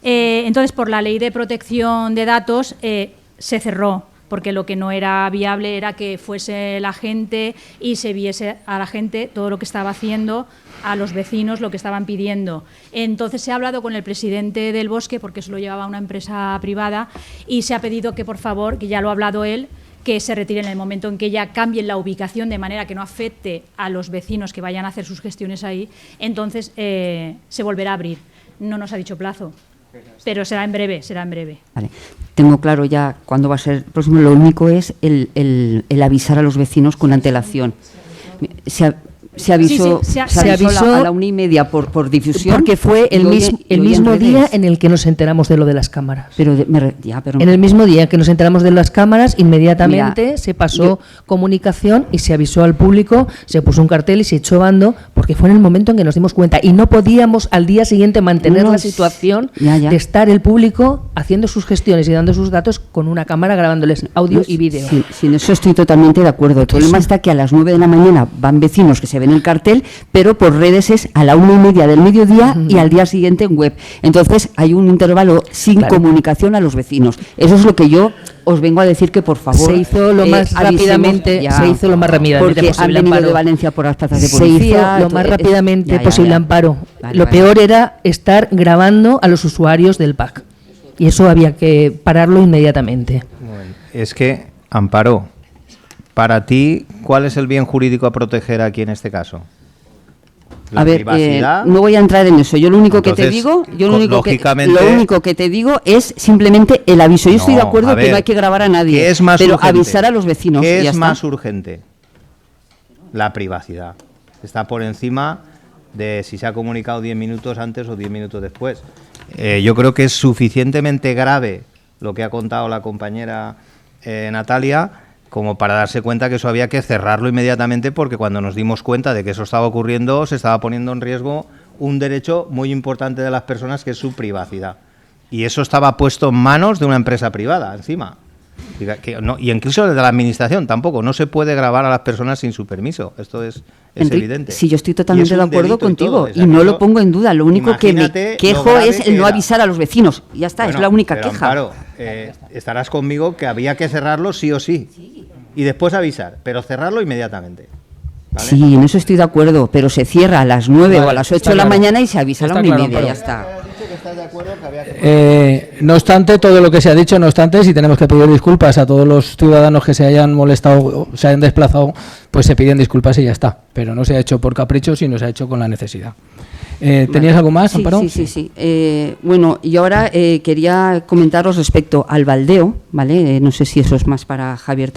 Entonces, por la ley de protección de datos, se cerró, porque lo que no era viable era que fuese la gente y se viese a la gente todo lo que estaba haciendo, a los vecinos lo que estaban pidiendo. Entonces se ha hablado con el presidente del bosque, porque eso lo llevaba una empresa privada, y se ha pedido que por favor, que ya lo ha hablado él, que se retire en el momento en que ya cambien la ubicación de manera que no afecte a los vecinos que vayan a hacer sus gestiones ahí. Entonces se volverá a abrir. No nos ha dicho plazo, pero será en breve, será en breve. Vale. Tengo claro ya cuándo va a ser próximo. Lo único es el avisar a los vecinos con antelación. Se avisó, Sí, se avisó a la 1:30 por difusión. Porque fue el mismo en día redes. en el que nos enteramos de lo de las cámaras. Pero, En el mismo día que nos enteramos de las cámaras, inmediatamente Mira, se pasó comunicación y se avisó al público, se puso un cartel y se echó bando, porque fue en el momento en que nos dimos cuenta. Y no podíamos al día siguiente mantener No, la situación ya. de estar el público haciendo sus gestiones y dando sus datos con una cámara grabándoles audio y vídeo. Sí, en eso estoy totalmente de acuerdo. El problema está que a las 9 de la mañana van vecinos que se ven el cartel, pero por redes es a la 1:30 del mediodía y al día siguiente en web. Entonces hay un intervalo sin comunicación a los vecinos. Eso es lo que yo os vengo a decir, que por favor Se hizo lo más rápidamente, porque han posible, venido Amparo. de Valencia por las plazas de Se policía. hizo lo más rápidamente ya, posible, ya. Amparo. Vale, Lo vale. peor era estar grabando a los usuarios del PAC. Y eso había que pararlo inmediatamente. Bueno, es que, Amparo, para ti, ¿cuál es el bien jurídico a proteger aquí en este caso? ¿La A ver, privacidad? no voy a entrar en eso. Yo lo único que te Entonces, digo, lógicamente- lo único que te digo es simplemente el aviso. Yo estoy de No, acuerdo a que ver, no hay que grabar a nadie, ¿qué es más pero urgente? avisar a los vecinos. ¿Qué y ya es está. más urgente? La privacidad. Está por encima de si se ha comunicado 10 minutos antes o 10 minutos después. Yo creo que es suficientemente grave lo que ha contado la compañera Natalia como para darse cuenta que eso había que cerrarlo inmediatamente, porque cuando nos dimos cuenta de que eso estaba ocurriendo se estaba poniendo en riesgo un derecho muy importante de las personas, que es su privacidad. Y eso estaba puesto en manos de una empresa privada encima. Y incluso desde la administración tampoco. No se puede grabar a las personas sin su permiso. Esto es Enrique, evidente. sí, yo estoy Y totalmente es de un acuerdo delito y contigo todo. O sea, y no que lo eso- pongo en duda. Lo único que me imagínate lo quejo grave es que el no era. avisar a los vecinos. Ya está, es Bueno, la única pero, queja. Amparo, estarás conmigo que había que cerrarlo sí o sí. Y después avisar, pero cerrarlo inmediatamente. ¿vale? Sí, en eso estoy de acuerdo, pero se cierra a las 9 o a Vale, las 8 está de la claro. mañana y se avisa a la Está 1:30, claro, ya Amparo. está. No obstante, todo lo que se ha dicho, no obstante, si tenemos que pedir disculpas a todos los ciudadanos que se hayan molestado o se hayan desplazado, pues se piden disculpas y ya está. Pero no se ha hecho por capricho, sino se ha hecho con la necesidad. ¿Tenías Vale. algo más, Sí, Amparo? Sí. Bueno, y ahora quería comentaros respecto al baldeo, ¿vale? No sé si eso es más para Javier,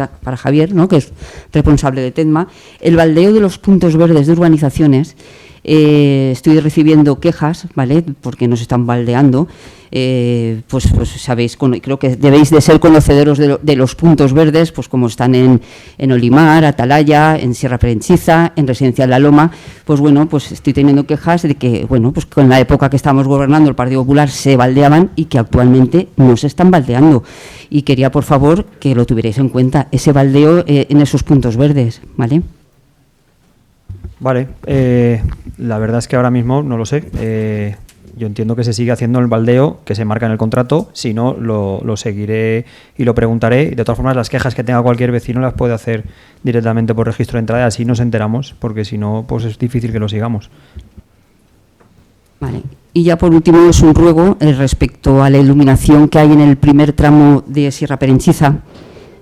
¿no? Que es responsable de TEDMA. El baldeo de los puntos verdes de urbanizaciones, estoy recibiendo quejas, ¿vale? Porque nos están baldeando. Pues sabéis, creo que debéis de ser conocedores de los puntos verdes, pues como están en Olimar, Atalaya, en Sierra Perenchiza, en Residencial La Loma. Pues bueno, pues estoy teniendo quejas de que, bueno, pues con la época que estamos gobernando el Partido Popular se baldeaban y que actualmente no se están baldeando. Y quería, por favor, que lo tuvierais en cuenta, ese baldeo en esos puntos verdes, ¿vale? Vale, la verdad es que ahora mismo no lo sé. Yo entiendo que se sigue haciendo el baldeo que se marca en el contrato, si no lo seguiré y lo preguntaré. Y de todas formas, las quejas que tenga cualquier vecino las puede hacer directamente por registro de entrada, así nos enteramos, porque si no, pues es difícil que lo sigamos. Vale. Y ya por último es un ruego respecto a la iluminación que hay en el primer tramo de Sierra Perenchiza.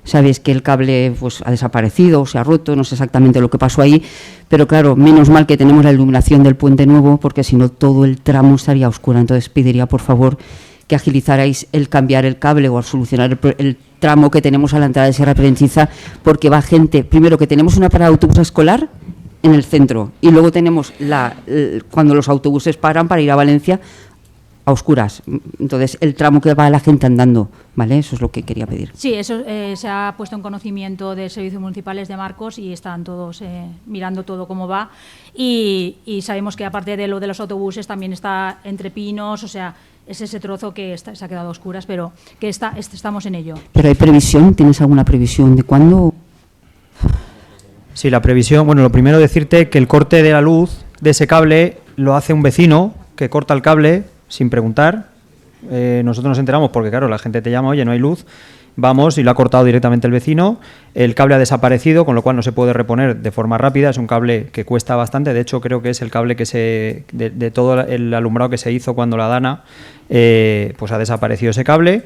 Sabéis que el cable pues ha desaparecido, se ha roto, no sé exactamente lo que pasó ahí, pero claro, menos mal que tenemos la iluminación del Puente Nuevo, porque si no todo el tramo estaría a oscura. Entonces pediría por favor que agilizarais el cambiar el cable o a solucionar el tramo que tenemos a la entrada de Sierra Perenchiza, porque va gente, primero que tenemos una parada de autobús escolar en el centro y luego tenemos cuando los autobuses paran para ir a Valencia a oscuras. Entonces, el tramo que va la gente andando, ¿vale? Eso es lo que quería pedir. Sí, eso se ha puesto en conocimiento de Servicios Municipales de Marcos y están todos mirando todo cómo va. Y sabemos que aparte de lo de los autobuses también está entre pinos, o sea, es ese trozo que se ha quedado a oscuras, pero que estamos en ello. ¿Pero hay previsión? ¿Tienes alguna previsión de cuándo? Sí, la previsión, bueno, lo primero decirte que el corte de la luz de ese cable lo hace un vecino que corta el cable sin preguntar. Nosotros nos enteramos porque, claro, la gente te llama, oye, no hay luz, vamos, y lo ha cortado directamente el vecino. El cable ha desaparecido, con lo cual no se puede reponer de forma rápida. Es un cable que cuesta bastante. De hecho, creo que es el cable que de todo el alumbrado que se hizo cuando la Dana, pues ha desaparecido ese cable.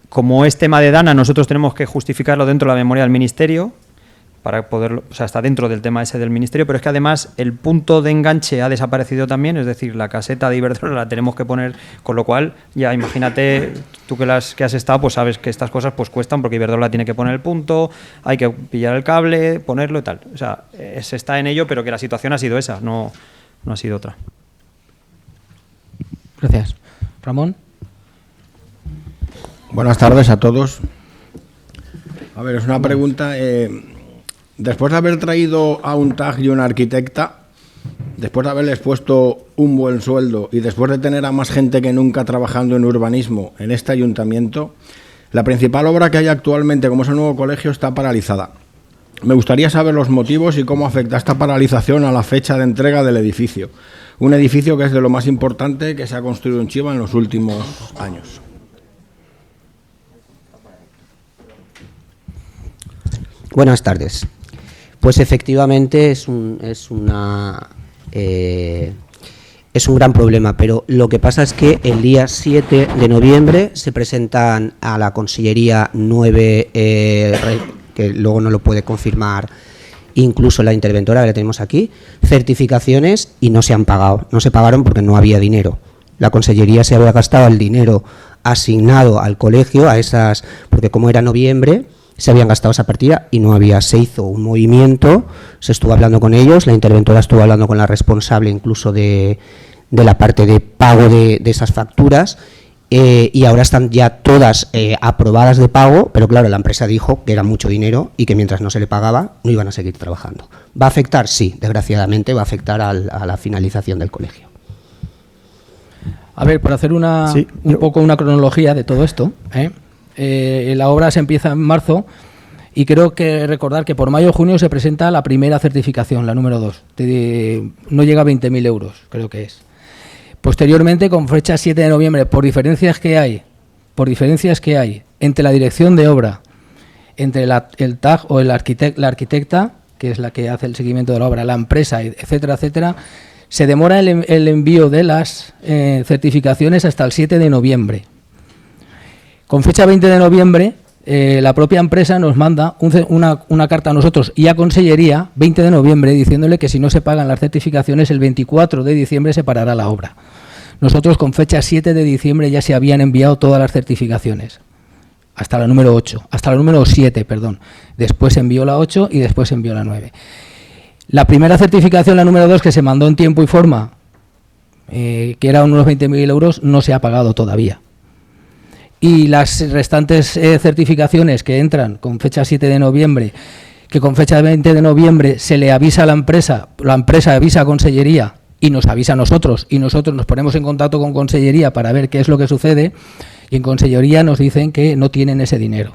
Como es tema de Dana, nosotros tenemos que justificarlo dentro de la memoria del Ministerio, para poderlo, o sea, está dentro del tema ese del ministerio, pero es que además el punto de enganche ha desaparecido también, es decir, la caseta de Iberdrola la tenemos que poner, con lo cual ya imagínate, tú que has estado, pues sabes que estas cosas pues cuestan, porque Iberdrola tiene que poner el punto, hay que pillar el cable, ponerlo y tal. O sea, se está en ello, pero que la situación ha sido esa, no ha sido otra. Gracias. Ramón. Buenas tardes a todos. A ver, es una pregunta. Después de haber traído a un TAG y una arquitecta, después de haberles puesto un buen sueldo y después de tener a más gente que nunca trabajando en urbanismo en este ayuntamiento, la principal obra que hay actualmente, como es el nuevo colegio, está paralizada. Me gustaría saber los motivos y cómo afecta esta paralización a la fecha de entrega del edificio. Un edificio que es de lo más importante que se ha construido en Chiva en los últimos años. Buenas tardes. Pues efectivamente es un gran problema, pero lo que pasa es que el día 7 de noviembre se presentan a la Consellería 9, que luego no lo puede confirmar incluso la interventora, que la tenemos aquí, certificaciones y no se han pagado. No se pagaron porque no había dinero. La Consellería se había gastado el dinero asignado al colegio, a esas, porque como era noviembre, se habían gastado esa partida y no había. Se hizo un movimiento, se estuvo hablando con ellos, la interventora estuvo hablando con la responsable incluso de la parte de pago de esas facturas, y ahora están ya todas aprobadas de pago, pero claro, la empresa dijo que era mucho dinero y que mientras no se le pagaba no iban a seguir trabajando. ¿Va a afectar? Sí, desgraciadamente va a afectar a la finalización del colegio. A ver, por hacer un poco una cronología de todo esto, la obra se empieza en marzo y creo que recordar que por mayo o junio se presenta la primera certificación, la número 2, no llega a 20.000 euros, creo que es. Posteriormente, con fecha 7 de noviembre, por diferencias que hay entre la dirección de obra, entre el TAG o la arquitecta, que es la que hace el seguimiento de la obra, la empresa, etcétera, etcétera, se demora el envío de las certificaciones hasta el 7 de noviembre. Con fecha 20 de noviembre, la propia empresa nos manda una carta a nosotros y a Consellería, 20 de noviembre, diciéndole que si no se pagan las certificaciones, el 24 de diciembre se parará la obra. Nosotros con fecha 7 de diciembre ya se habían enviado todas las certificaciones, hasta la número 7, perdón. Después se envió la 8 y después se envió la 9. La primera certificación, la número 2, que se mandó en tiempo y forma, que eran unos 20.000 euros, no se ha pagado todavía. Y las restantes certificaciones que entran con fecha 7 de noviembre, que con fecha 20 de noviembre se le avisa a la empresa avisa a Consellería y nos avisa a nosotros, y nosotros nos ponemos en contacto con Consellería para ver qué es lo que sucede, y en Consellería nos dicen que no tienen ese dinero,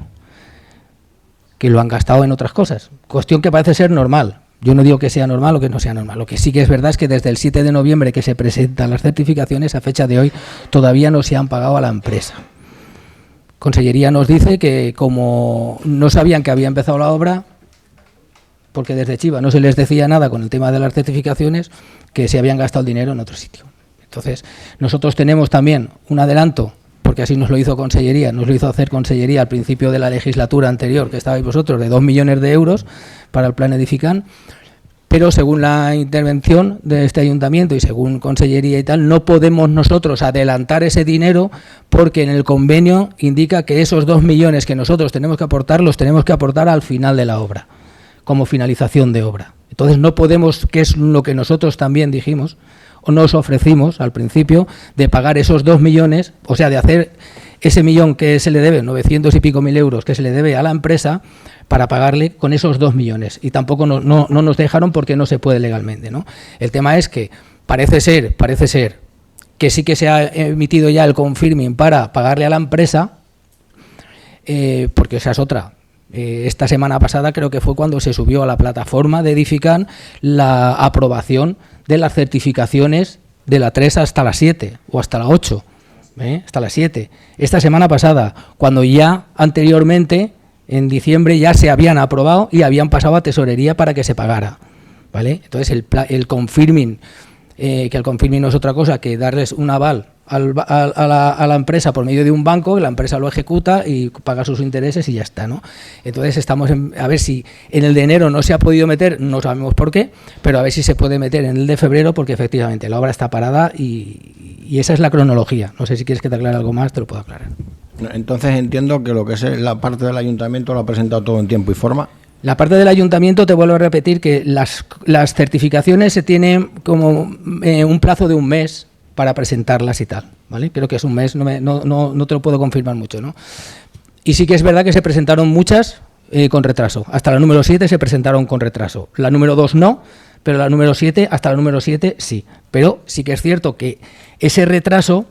que lo han gastado en otras cosas, cuestión que parece ser normal. Yo no digo que sea normal o que no sea normal. Lo que sí que es verdad es que desde el 7 de noviembre que se presentan las certificaciones, a fecha de hoy todavía no se han pagado a la empresa. Consellería nos dice que como no sabían que había empezado la obra, porque desde Chiva no se les decía nada con el tema de las certificaciones, que se habían gastado el dinero en otro sitio. Entonces, nosotros tenemos también un adelanto, porque así nos lo hizo Consellería, nos lo hizo hacer Consellería al principio de la legislatura anterior, que estabais vosotros, de 2 millones de euros para el plan Edifican, pero según la intervención de este ayuntamiento y según Consellería y tal, no podemos nosotros adelantar ese dinero porque en el convenio indica que esos 2 millones que nosotros tenemos que aportar, los tenemos que aportar al final de la obra, como finalización de obra. Entonces no podemos, que es lo que nosotros también dijimos, o nos ofrecimos al principio, de pagar esos 2 millones, o sea, de hacer ese millón que se le debe, 900 y pico mil euros que se le debe a la empresa, para pagarle con esos 2 millones. Y tampoco no nos dejaron porque no se puede legalmente, ¿no? El tema es que parece ser que sí que se ha emitido ya el confirming para pagarle a la empresa, porque esa es otra. Esta semana pasada creo que fue cuando se subió a la plataforma de Edifican la aprobación de las certificaciones de la 3 hasta la 7 o hasta la 8, hasta la 7. Esta semana pasada, cuando ya anteriormente, en diciembre, ya se habían aprobado y habían pasado a tesorería para que se pagara, ¿vale? Entonces el confirming, que el confirming no es otra cosa que darles un aval a la empresa por medio de un banco, la empresa lo ejecuta y paga sus intereses y ya está, ¿no? Entonces estamos a ver si en el de enero no se ha podido meter, no sabemos por qué, pero a ver si se puede meter en el de febrero, porque efectivamente la obra está parada y esa es la cronología. No sé si quieres que te aclare algo más, te lo puedo aclarar. Entonces entiendo que lo que es la parte del ayuntamiento lo ha presentado todo en tiempo y forma. La parte del ayuntamiento, te vuelvo a repetir que las certificaciones se tienen como un plazo de un mes para presentarlas y tal, ¿vale? Creo que es un mes, no te lo puedo confirmar mucho, ¿no? Y sí que es verdad que se presentaron muchas con retraso. Hasta la número 7 se presentaron con retraso. La número 2 no, pero la número 7, hasta la número 7 sí. Pero sí que es cierto que ese retraso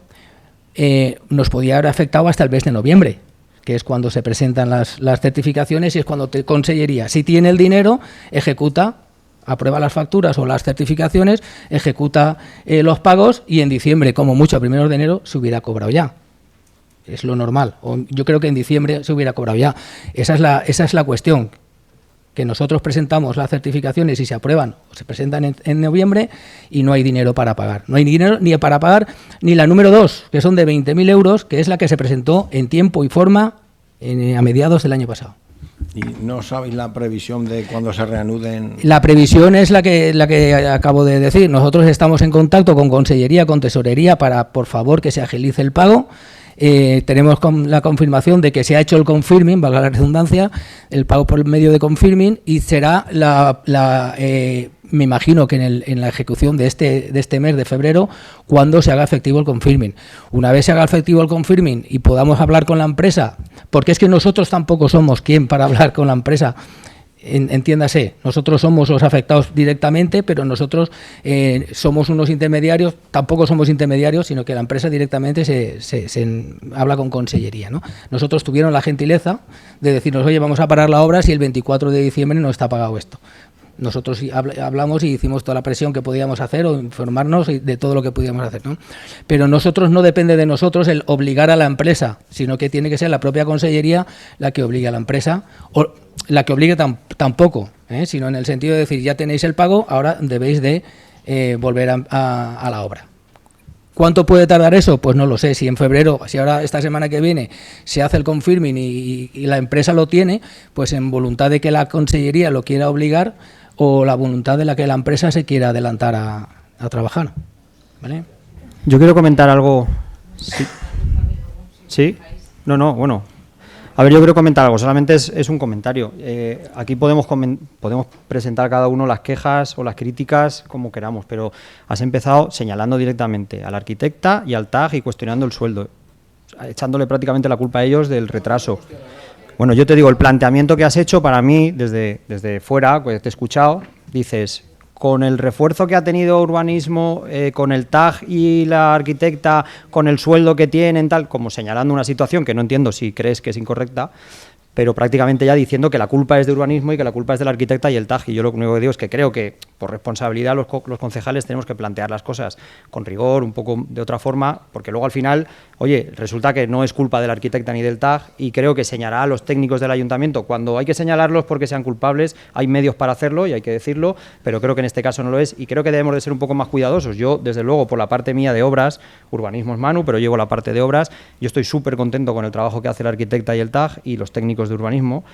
nos podía haber afectado hasta el mes de noviembre, que es cuando se presentan las certificaciones y es cuando Consellería, si tiene el dinero, ejecuta, aprueba las facturas o las certificaciones, ejecuta los pagos y en diciembre, como mucho a primeros de enero, se hubiera cobrado ya. Es lo normal. Yo creo que en diciembre se hubiera cobrado ya. Esa es la cuestión. Que nosotros presentamos las certificaciones y se aprueban o se presentan en noviembre y no hay dinero para pagar. No hay dinero ni para pagar ni la número 2, que son de 20.000 euros, que es la que se presentó en tiempo y forma a mediados del año pasado. ¿Y no sabéis la previsión de cuándo se reanuden? La previsión es la que acabo de decir. Nosotros estamos en contacto con Consellería, con Tesorería, para, por favor, que se agilice el pago. Tenemos la confirmación de que se ha hecho el confirming, valga la redundancia, el pago por medio de confirming, y será me imagino que en la ejecución de este mes de febrero, cuando se haga efectivo el confirming. Una vez se haga efectivo el confirming y podamos hablar con la empresa, porque es que nosotros tampoco somos quien para hablar con la empresa. Entiéndase, nosotros somos los afectados directamente, pero nosotros somos unos intermediarios, tampoco somos intermediarios, sino que la empresa directamente se habla con Consellería, ¿no? Nosotros tuvieron la gentileza de decirnos, oye, vamos a parar la obra si el 24 de diciembre no está pagado esto. Nosotros hablamos y hicimos toda la presión que podíamos hacer o informarnos de todo lo que podíamos hacer, ¿no? Pero nosotros no depende de nosotros el obligar a la empresa, sino que tiene que ser la propia Consellería la que obligue a la empresa, o la que obligue tampoco, sino en el sentido de decir, ya tenéis el pago, ahora debéis de volver a la obra. ¿Cuánto puede tardar eso? Pues no lo sé. Si en febrero, si ahora esta semana que viene se hace el confirming y la empresa lo tiene, pues en voluntad de que la Consellería lo quiera obligar o la voluntad de la que la empresa se quiera adelantar a trabajar. ¿Vale? Yo quiero comentar algo. ¿Sí? ¿Sí? No, bueno. A ver, yo quiero comentar algo, solamente es un comentario. Aquí podemos presentar cada uno las quejas o las críticas como queramos, pero has empezado señalando directamente a la arquitecta y al TAG y cuestionando el sueldo, echándole prácticamente la culpa a ellos del retraso. Bueno, yo te digo, el planteamiento que has hecho para mí, desde fuera, pues te he escuchado, dices, con el refuerzo que ha tenido urbanismo, con el TAG y la arquitecta, con el sueldo que tienen, tal, como señalando una situación que no entiendo si crees que es incorrecta, pero prácticamente ya diciendo que la culpa es de urbanismo y que la culpa es de la arquitecta y el TAG. Y yo lo único que digo es que creo que por responsabilidad los concejales tenemos que plantear las cosas con rigor, un poco de otra forma, porque luego al final, oye, resulta que no es culpa de la arquitecta ni del TAG, y creo que señalará a los técnicos del ayuntamiento cuando hay que señalarlos porque sean culpables, hay medios para hacerlo y hay que decirlo, pero creo que en este caso no lo es, y creo que debemos de ser un poco más cuidadosos. Yo, desde luego, por la parte mía de obras, urbanismo es Manu, pero llevo la parte de obras, yo estoy súper contento con el trabajo que hace la arquitecta y el TAG y los técnicos de urbanismo,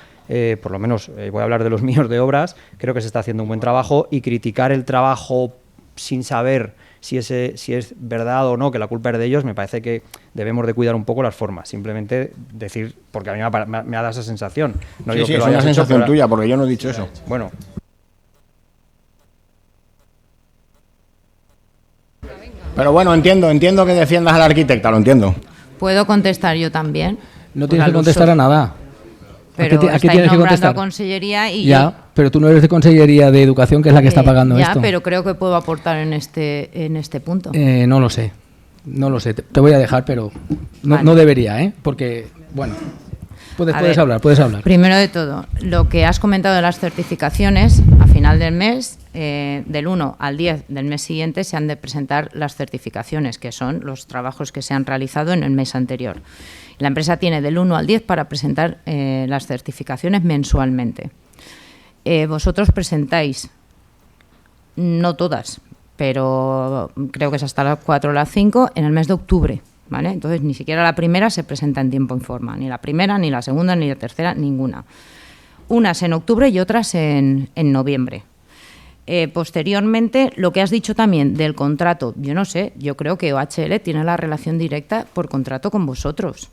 por lo menos voy a hablar de los míos de obras, creo que se está haciendo un buen trabajo, y criticar el trabajo sin saber si es verdad o no que la culpa es de ellos, me parece que debemos de cuidar un poco las formas, simplemente decir, porque a mí me ha dado esa sensación. No sí, digo sí, que es lo una hayas sensación hecho, tuya, porque yo no he dicho eso. Bueno. Pero bueno, entiendo que defiendas a la arquitecta, lo entiendo. ¿Puedo contestar yo también? No tienes que contestar a nada. Pero ¿A qué estáis tienes que nombrando contestar? a Consellería y ya, pero tú no eres de Consellería de Educación, que es la que está pagando ya, esto. pero creo que puedo aportar en este punto. No lo sé. Te voy a dejar, pero Vale. no debería, porque, bueno, puedes hablar. Primero de todo, lo que has comentado de las certificaciones, a final del mes, del 1 al 10 del mes siguiente, se han de presentar las certificaciones, que son los trabajos que se han realizado en el mes anterior. La empresa tiene del 1 al 10 para presentar las certificaciones mensualmente. Vosotros presentáis, no todas, pero creo que es hasta las 4 o las 5 en el mes de octubre, ¿vale? Entonces ni siquiera la primera se presenta en tiempo y forma, ni la primera, ni la segunda, ni la tercera, ninguna. Unas en octubre y otras en noviembre. Posteriormente, lo que has dicho también del contrato, yo no sé, yo creo que OHL tiene la relación directa por contrato con vosotros.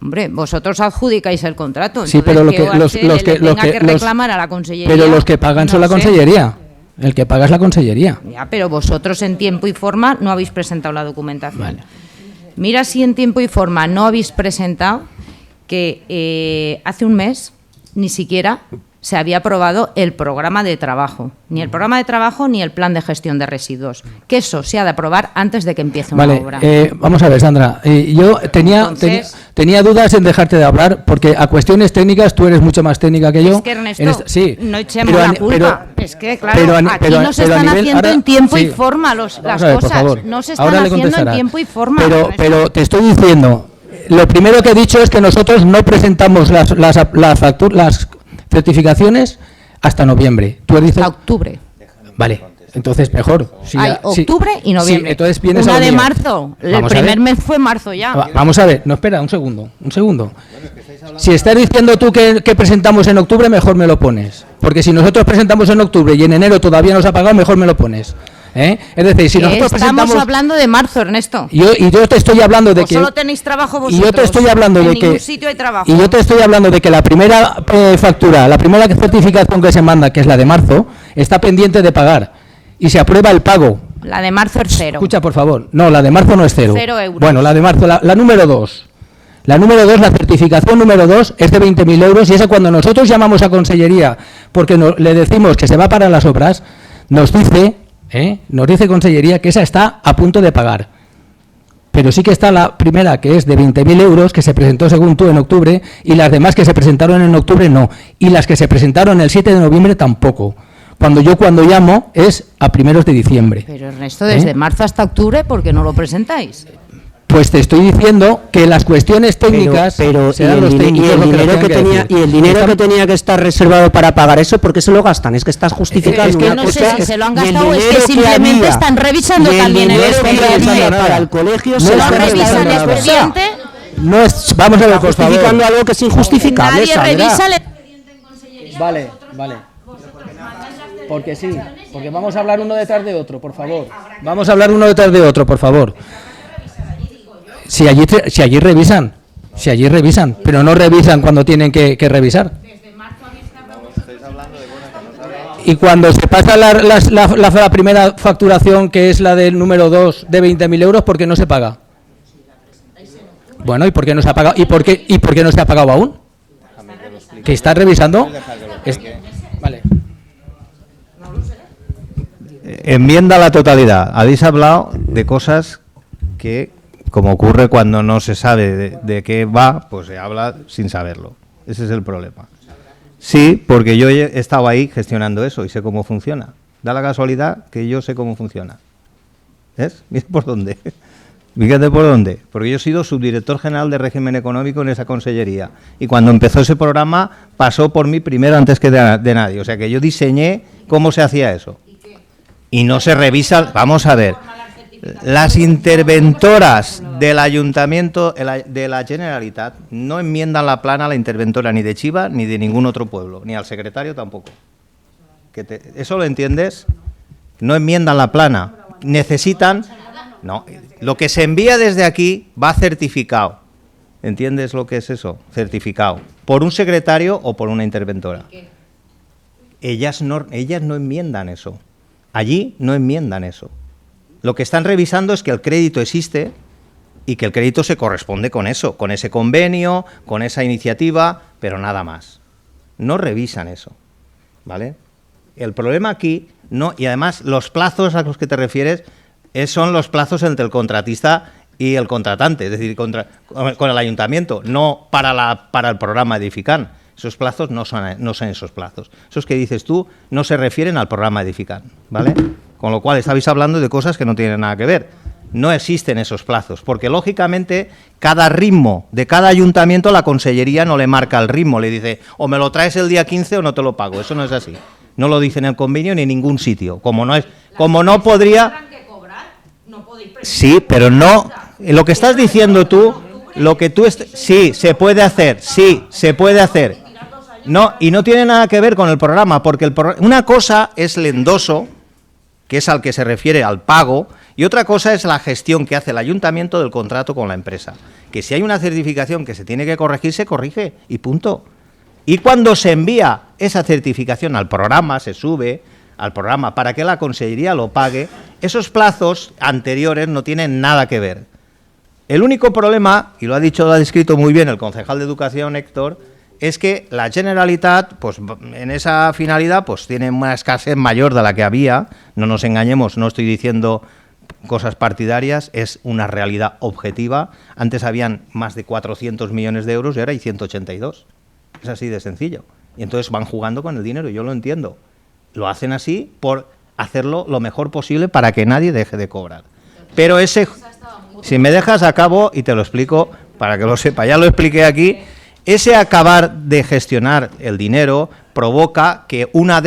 Hombre, vosotros adjudicáis el contrato. Sí, pero los que reclamar a la consellería. Pero los que pagan son la consellería. El que paga es la consellería. Ya, pero vosotros en tiempo y forma no habéis presentado la documentación. Vale. Mira si en tiempo y forma no habéis presentado que hace un mes ni siquiera se había aprobado el programa de trabajo, ni el programa de trabajo ni el plan de gestión de residuos, que eso se ha de aprobar antes de que empiece una obra. Vamos a ver, Sandra, yo tenía dudas en dejarte de hablar, porque a cuestiones técnicas tú eres mucho más técnica que yo. Es que, Ernesto, sí, no echemos la culpa. Es que, claro, aquí no se están haciendo ahora, en tiempo sí, y forma las ver, cosas, no se están haciendo en tiempo y forma. Pero te estoy diciendo, lo primero que he dicho es que nosotros no presentamos las certificaciones hasta noviembre. Tú dices hasta octubre. Vale, entonces mejor. Si hay octubre y noviembre. Sí, entonces vienes una a de marzo. El primer mes fue marzo ya. Vamos a ver, no, espera, un segundo. Si estás diciendo tú que presentamos en octubre, mejor me lo pones. Porque si nosotros presentamos en octubre y en enero todavía no se ha pagado, mejor me lo pones. Es decir, si nosotros estamos hablando de marzo, Ernesto. Y yo te estoy hablando de que solo tenéis trabajo vosotros. Y yo te estoy hablando en de ningún que sitio hay trabajo. Y yo te estoy hablando de que la primera factura, la primera certificación que se manda, que es la de marzo, está pendiente de pagar y se aprueba el pago. La de marzo es 0. Escucha, por favor. No, la de marzo no es 0. 0 euros. Bueno, la de marzo, la número 2. La número 2, la certificación número 2 es de 20.000 euros y esa cuando nosotros llamamos a consellería porque le decimos que se va para las obras, nos dice consellería que esa está a punto de pagar. Pero sí que está la primera, que es de 20.000 euros, que se presentó según tú en octubre, y las demás que se presentaron en octubre no. Y las que se presentaron el 7 de noviembre tampoco. Cuando llamo es a primeros de diciembre. Pero Ernesto, desde marzo hasta octubre, ¿por qué no lo presentáis? Pues te estoy diciendo que las cuestiones técnicas pero serán los técnicos y el dinero que tenía que estar reservado para pagar eso, ¿por qué se lo gastan? Es que estás justificando es que una no cosa, sé si se lo han gastado o es que simplemente están revisando también el expediente para el colegio. Se lo revisan el expediente. No es, vamos a ver, por favor. Justificando algo que es injustificable. Nadie revisa el expediente en consellería. Vale. Porque sí, porque vamos a hablar uno detrás de otro, por favor. Vamos a hablar uno detrás de otro, por favor. Si allí revisan, pero no revisan cuando tienen que revisar. Y cuando se pasa la primera facturación, que es la del número 2 de 20.000 euros, ¿por qué no se paga? Bueno, ¿y por qué no se ha pagado? ¿Y por qué no se ha pagado aún? ¿Que está revisando? Vale. Enmienda a la totalidad. Habéis hablado de cosas que, como ocurre cuando no se sabe de qué va, pues se habla sin saberlo. Ese es el problema. Sí, porque yo he estado ahí gestionando eso y sé cómo funciona. Da la casualidad que yo sé cómo funciona. ¿Ves? Mira por dónde. Fíjate por dónde. Porque yo he sido subdirector general de régimen económico en esa consellería. Y cuando empezó ese programa, pasó por mí primero antes que de nadie. O sea que yo diseñé cómo se hacía eso. Y no se revisa. Vamos a ver. Las interventoras del Ayuntamiento de la Generalitat no enmiendan la plana a la interventora ni de Chiva ni de ningún otro pueblo, ni al secretario tampoco. ¿Eso lo entiendes? No enmiendan la plana. Necesitan... No, lo que se envía desde aquí va certificado. ¿Entiendes lo que es eso? Certificado. ¿Por un secretario o por una interventora? Ellas no enmiendan eso. Allí no enmiendan eso. Lo que están revisando es que el crédito existe y que el crédito se corresponde con eso, con ese convenio, con esa iniciativa, pero nada más. No revisan eso, ¿vale? El problema aquí, no, y además los plazos a los que te refieres son los plazos entre el contratista y el contratante, es decir, con el ayuntamiento, no para el programa Edifican. Esos plazos no son esos plazos. Esos que dices tú no se refieren al programa Edifican, ¿vale? Con lo cual estabais hablando de cosas que no tienen nada que ver. No existen esos plazos, porque lógicamente cada ritmo de cada ayuntamiento la consellería no le marca el ritmo, le dice o me lo traes el día 15 o no te lo pago. Eso no es así. No lo dice en el convenio ni en ningún sitio. Como no podría... Sí, pero no... Lo que estás diciendo tú, sí, se puede hacer, No, y no tiene nada que ver con el programa, porque una cosa es el endoso, que es al que se refiere al pago, y otra cosa es la gestión que hace el ayuntamiento del contrato con la empresa. Que si hay una certificación que se tiene que corregir, se corrige, y punto. Y cuando se envía esa certificación al programa, se sube al programa para que la consellería lo pague, esos plazos anteriores no tienen nada que ver. El único problema, y lo ha descrito muy bien el concejal de Educación, Héctor, es que la Generalitat, pues en esa finalidad, pues tiene una escasez mayor de la que había. No nos engañemos, no estoy diciendo cosas partidarias, es una realidad objetiva. Antes habían más de 400 millones de euros y ahora hay 182. Es así de sencillo. Y entonces van jugando con el dinero, yo lo entiendo. Lo hacen así por hacerlo lo mejor posible para que nadie deje de cobrar. Pero si me dejas, acabo y te lo explico para que lo sepa. Ya lo expliqué aquí. Ese acabar de gestionar el dinero provoca que una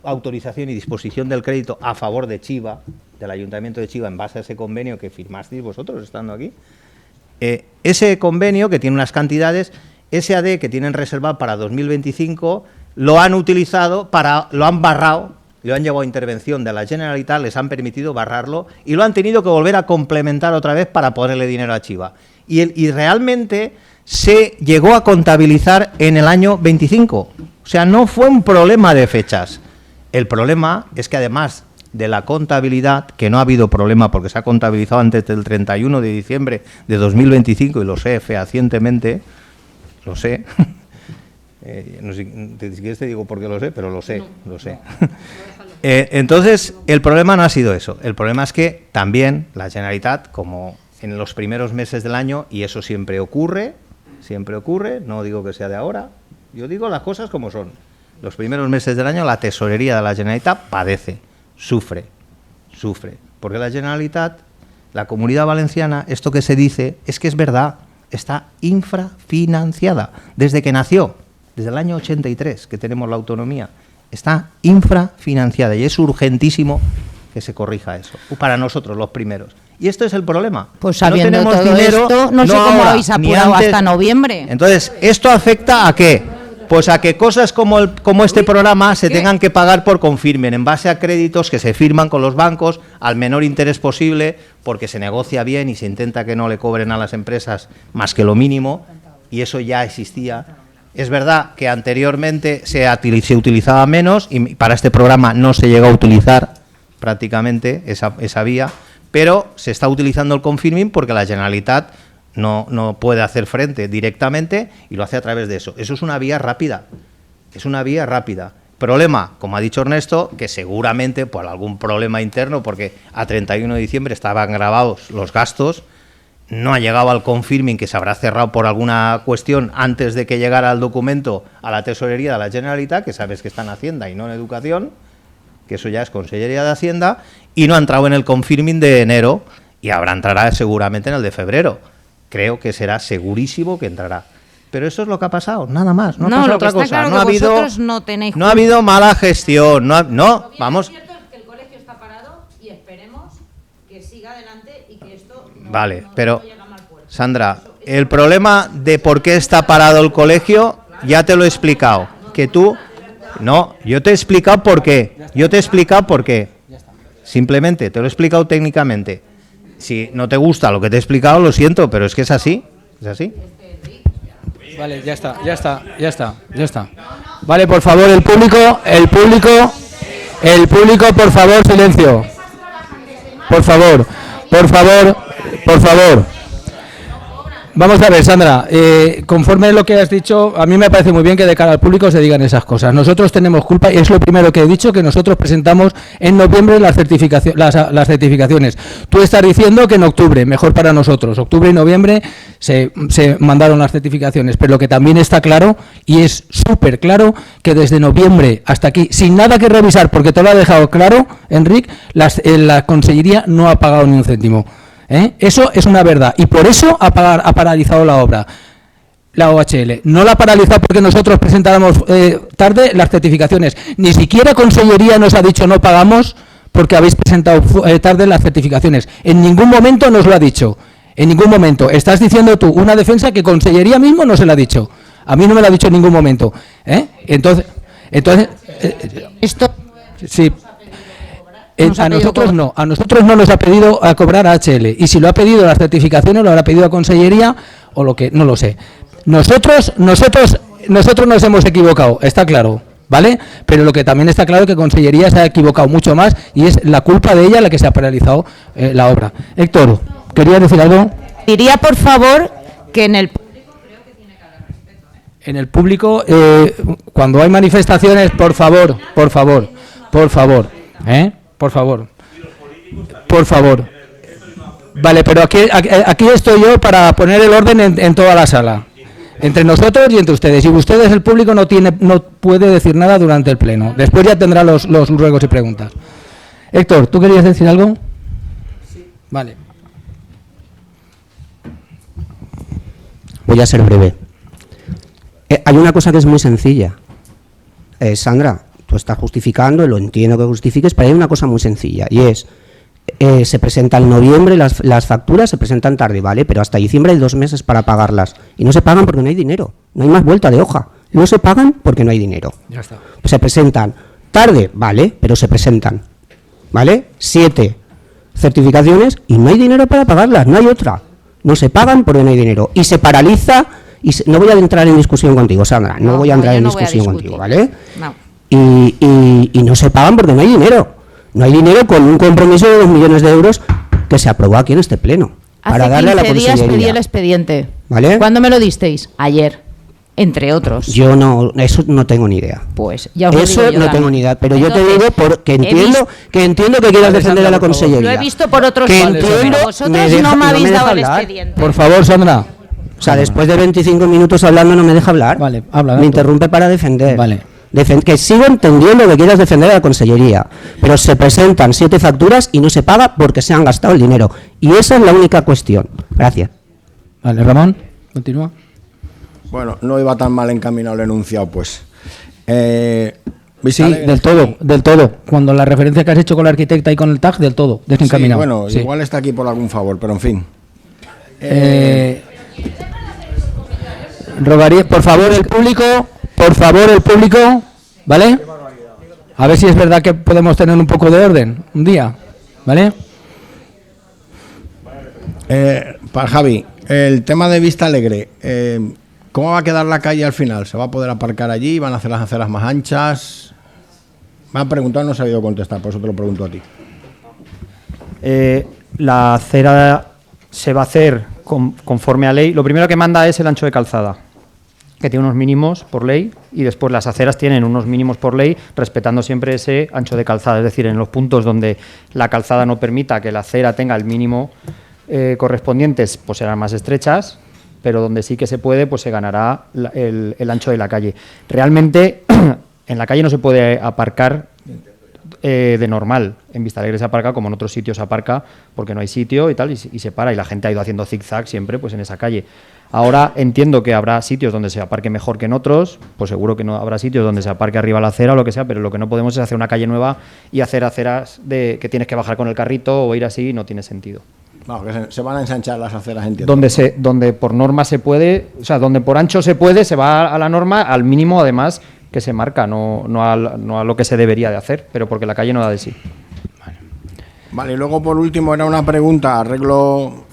autorización y disposición del crédito a favor de Chiva, del Ayuntamiento de Chiva, en base a ese convenio que firmasteis vosotros estando aquí, ese convenio que tiene unas cantidades, ese AD que tienen reservado para 2025, lo han utilizado lo han barrado, lo han llevado a intervención de la Generalitat, les han permitido barrarlo y lo han tenido que volver a complementar otra vez para ponerle dinero a Chiva. Y realmente se llegó a contabilizar en el año 25. O sea, no fue un problema de fechas. El problema es que además de la contabilidad, que no ha habido problema porque se ha contabilizado antes del 31 de diciembre de 2025 y lo sé fehacientemente, lo sé. No sé, si quieres te digo por qué lo sé, pero lo sé. Entonces, el problema no ha sido eso. El problema es que también la Generalitat, como en los primeros meses del año, y eso siempre ocurre, no digo que sea de ahora, yo digo las cosas como son. Los primeros meses del año la tesorería de la Generalitat padece, sufre, porque la Generalitat, la Comunidad Valenciana, esto que se dice es que es verdad, está infrafinanciada desde que nació. Desde el año 83 que tenemos la autonomía, está infrafinanciada y es urgentísimo que se corrija eso, para nosotros los primeros. Y esto es el problema. Pues sabiendo no tenemos todo dinero, esto, no sé cómo habéis apurado hasta noviembre. Entonces, ¿esto afecta a qué? Pues a que cosas como este programa se tengan que pagar por confirmen, en base a créditos que se firman con los bancos al menor interés posible, porque se negocia bien y se intenta que no le cobren a las empresas más que lo mínimo, y eso ya existía. Es verdad que anteriormente se utilizaba menos y para este programa no se llegó a utilizar prácticamente esa vía, pero se está utilizando el confirming porque la Generalitat no puede hacer frente directamente y lo hace a través de eso. Eso es una vía rápida, Problema, como ha dicho Ernesto, que seguramente por algún problema interno, porque a 31 de diciembre estaban grabados los gastos, no ha llegado al confirming, que se habrá cerrado por alguna cuestión antes de que llegara el documento a la tesorería de la Generalitat, que sabes que está en Hacienda y no en Educación, que eso ya es Consellería de Hacienda, y no ha entrado en el confirming de enero, y entrará seguramente en el de febrero. Creo que será segurísimo que entrará. Pero eso es lo que ha pasado, nada más, no ha pasado otra cosa. Claro, no ha habido mala gestión, vamos. Vale, pero Sandra, el problema de por qué está parado el colegio ya te lo he explicado. Que tú... No, yo te he explicado por qué. Simplemente, te lo he explicado técnicamente. Si no te gusta lo que te he explicado, lo siento, pero es que es así. Vale, ya está. Vale, por favor, el público, por favor, silencio. Por favor. Vamos a ver, Sandra, conforme a lo que has dicho, a mí me parece muy bien que de cara al público se digan esas cosas. Nosotros tenemos culpa, y es lo primero que he dicho, que nosotros presentamos en noviembre las certificaciones. Tú estás diciendo que en octubre, mejor para nosotros. Octubre y noviembre se mandaron las certificaciones, pero lo que también está claro, y es súper claro, que desde noviembre hasta aquí, sin nada que revisar, porque te lo ha dejado claro, Enric, la Consellería no ha pagado ni un céntimo. Eso es una verdad y por eso ha paralizado la obra. la OHL. No la ha paralizado porque nosotros presentáramos tarde las certificaciones. Ni siquiera Consellería nos ha dicho no pagamos porque habéis presentado tarde las certificaciones. En ningún momento nos lo ha dicho. En ningún momento. Estás diciendo tú una defensa que Consellería mismo no se la ha dicho. A mí no me lo ha dicho en ningún momento. Entonces esto sí. A nosotros no nos ha pedido a cobrar a HL. Y si lo ha pedido las certificaciones, lo habrá pedido a Consellería o lo que, no lo sé. Nosotros nos hemos equivocado, está claro, ¿vale? Pero lo que también está claro es que Consellería se ha equivocado mucho más y es la culpa de ella la que se ha paralizado la obra. Héctor, ¿querías decir algo? Diría, por favor, que en el público, cuando hay manifestaciones, por favor, Vale, pero aquí estoy yo para poner el orden en toda la sala, entre nosotros y entre ustedes. Y ustedes, el público, no puede decir nada durante el pleno. Después ya tendrá los ruegos y preguntas. Héctor, ¿tú querías decir algo? Sí. Vale. Voy a ser breve. Hay una cosa que es muy sencilla. Sandra, tú estás justificando, lo entiendo que justifiques, pero hay una cosa muy sencilla y es, se presenta en noviembre, las facturas se presentan tarde, ¿vale? Pero hasta diciembre hay 2 meses para pagarlas y no se pagan porque no hay dinero, no hay más vuelta de hoja, no se pagan porque no hay dinero. Ya está. Pues se presentan tarde, ¿vale? Pero se presentan, ¿vale? 7 certificaciones y no hay dinero para pagarlas, no hay otra. No se pagan porque no hay dinero y se paraliza y no voy a entrar en discusión contigo, Sandra, no voy a entrar en discusión contigo, ¿vale? No. Y no se pagan porque no hay dinero. No hay dinero con un compromiso de 2 millones de euros que se aprobó aquí en este pleno. Para darle a la Hace 15 días Consellería. pedí el expediente. ¿Vale? ¿Cuándo me lo disteis? Ayer, entre otros. Yo no, eso no tengo ni idea. Pues ya os lo Eso digo yo no también. tengo ni idea, pero Entonces, yo te digo porque entiendo que quieras Vale, defender a la Sandra, por favor. Consellería. Lo he visto por otros Que sitios, entiendo, pero vosotros me deja- no me habéis deja dado el hablar. expediente. Por favor, Sandra. O sea, después de 25 minutos hablando no me deja hablar. Vale, habla. Me interrumpe para defender. Vale. Que sigo entendiendo que quieras defender a la Consellería, pero se presentan 7 facturas y no se paga porque se han gastado el dinero. Y esa es la única cuestión. Gracias. Vale, Ramón, continúa. Bueno, no iba tan mal encaminado el enunciado, pues. Sí, del todo. Cuando la referencia que has hecho con la arquitecta y con el TAG, del todo, desencaminado. Sí, bueno, Sí. igual está aquí por algún favor, pero en fin. Rogaría, por favor, el público, ¿vale? A ver si es verdad que podemos tener un poco de orden un día, ¿vale? Para Javi, el tema de Vista Alegre, ¿cómo va a quedar la calle al final? ¿Se va a poder aparcar allí? ¿Van a hacer las aceras más anchas? Me han preguntado y no he sabido contestar, por eso te lo pregunto a ti. La acera se va a hacer conforme a ley. Lo primero que manda es el ancho de calzada, que tiene unos mínimos por ley, y después las aceras tienen unos mínimos por ley, respetando siempre ese ancho de calzada. Es decir, en los puntos donde la calzada no permita que la acera tenga el mínimo correspondientes, pues serán más estrechas, pero donde sí que se puede, pues se ganará el ancho de la calle. Realmente, en la calle no se puede aparcar de normal. En Vista Alegre se aparca como en otros sitios se aparca, porque no hay sitio y tal, y se para, y la gente ha ido haciendo zigzag siempre pues en esa calle. Ahora entiendo que habrá sitios donde se aparque mejor que en otros, pues seguro que no habrá sitios donde se aparque arriba la acera o lo que sea, pero lo que no podemos es hacer una calle nueva y hacer aceras que tienes que bajar con el carrito o ir así, no tiene sentido. No, que se van a ensanchar las aceras, entiendo. Donde por norma se puede, o sea, donde por ancho se puede, se va a la norma, al mínimo además que se marca, no a lo que se debería de hacer, pero porque la calle no da de sí. Vale, y luego por último era una pregunta, arreglo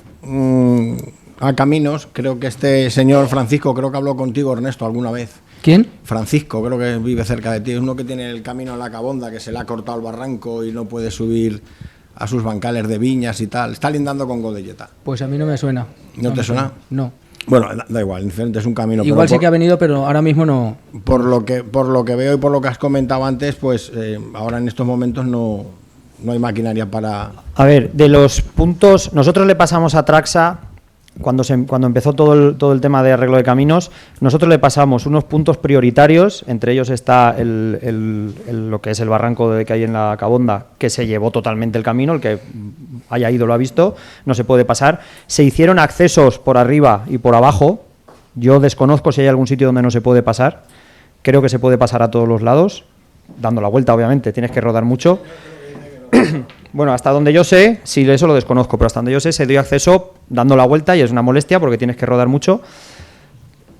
a caminos. Creo que este señor Francisco, creo que habló contigo, Ernesto, alguna vez. ¿Quién? Francisco, creo que vive cerca de ti. Es uno que tiene el camino en la Cabonda, que se le ha cortado el barranco y no puede subir a sus bancales de viñas y tal. Está lindando con Godelleta. Pues a mí no me suena. ¿No te suena? No. Bueno, da igual, diferente, es un camino. Igual pero sí que ha venido, pero ahora mismo no. Por lo que veo y por lo que has comentado antes, pues ahora en estos momentos no hay maquinaria para... A ver, de los puntos, nosotros le pasamos a Traxa, cuando empezó todo el tema de arreglo de caminos, nosotros le pasamos unos puntos prioritarios, entre ellos está lo que es el barranco que hay en la Cabonda, que se llevó totalmente el camino, el que haya ido lo ha visto, no se puede pasar. Se hicieron accesos por arriba y por abajo, Yo desconozco si hay algún sitio donde no se puede pasar. Creo que se puede pasar a todos los lados, dando la vuelta, obviamente, tienes que rodar mucho. Bueno, hasta donde yo sé, sí, eso lo desconozco, pero hasta donde yo sé se dio acceso dando la vuelta y es una molestia porque tienes que rodar mucho.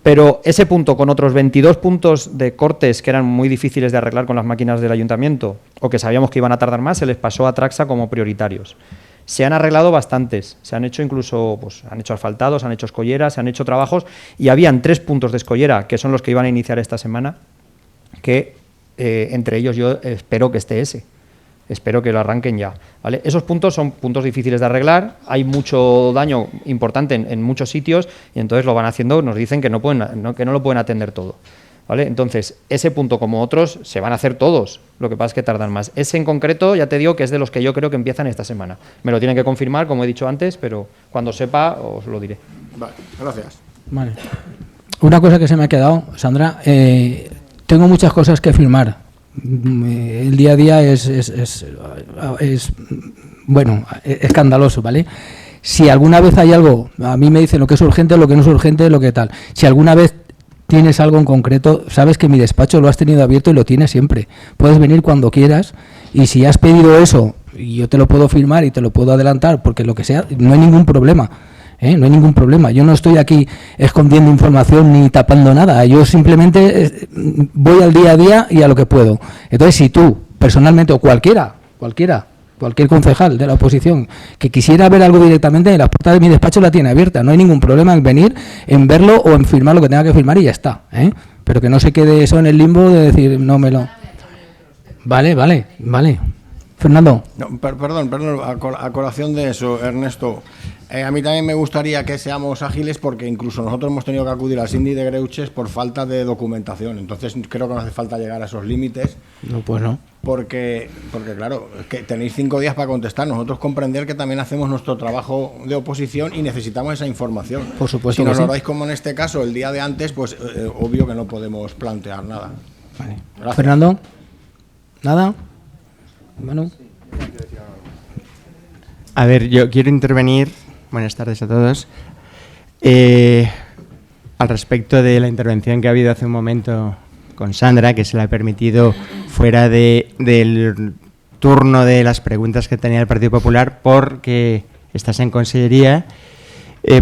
Pero ese punto, con otros 22 puntos de cortes que eran muy difíciles de arreglar con las máquinas del ayuntamiento o que sabíamos que iban a tardar más, se les pasó a Traxa como prioritarios. Se han arreglado bastantes, se han hecho incluso, pues, han hecho asfaltados, han hecho escolleras, se han hecho trabajos y habían 3 puntos de escollera, que son los que iban a iniciar esta semana, que entre ellos yo espero que esté ese. Espero que lo arranquen ya, ¿vale? Esos puntos son puntos difíciles de arreglar, hay mucho daño importante en muchos sitios y entonces lo van haciendo, nos dicen que no lo pueden atender todo, ¿vale? Entonces, ese punto como otros se van a hacer todos, lo que pasa es que tardan más. Ese en concreto, ya te digo que es de los que yo creo que empiezan esta semana. Me lo tienen que confirmar, como he dicho antes, pero cuando sepa os lo diré. Vale, gracias. Vale. Una cosa que se me ha quedado, Sandra, tengo muchas cosas que firmar. El día a día es bueno, escandaloso, ¿vale? Si alguna vez hay algo, a mí me dicen lo que es urgente, lo que no es urgente, lo que tal. Si alguna vez tienes algo en concreto, sabes que mi despacho lo has tenido abierto y lo tienes siempre. Puedes venir cuando quieras y si has pedido eso, yo te lo puedo firmar y te lo puedo adelantar, porque lo que sea, no hay ningún problema. No hay ningún problema. Yo no estoy aquí escondiendo información ni tapando nada. Yo simplemente voy al día a día y a lo que puedo. Entonces, si tú, personalmente, o cualquier concejal de la oposición que quisiera ver algo directamente, la puerta de mi despacho la tiene abierta. No hay ningún problema en venir, en verlo o en firmar lo que tenga que firmar y ya está. Pero que no se quede eso en el limbo de decir, no me lo... Vale. Fernando. No, perdón, a colación de eso, Ernesto. A mí también me gustaría que seamos ágiles porque incluso nosotros hemos tenido que acudir al síndic de Greuches por falta de documentación. Entonces creo que no hace falta llegar a esos límites. No, pues no. Porque claro, es que tenéis 5 días para contestar. Nosotros comprender que también hacemos nuestro trabajo de oposición y necesitamos esa información. Por supuesto. Si nos que lo sí. dais como en este caso el día de antes, pues obvio que no podemos plantear nada. Vale. Gracias. Fernando. ¿Nada? Manu. A ver, yo quiero intervenir. Buenas tardes a todos. Al respecto de la intervención que ha habido hace un momento con Sandra, que se le ha permitido fuera del turno de las preguntas que tenía el Partido Popular porque estás en Consellería.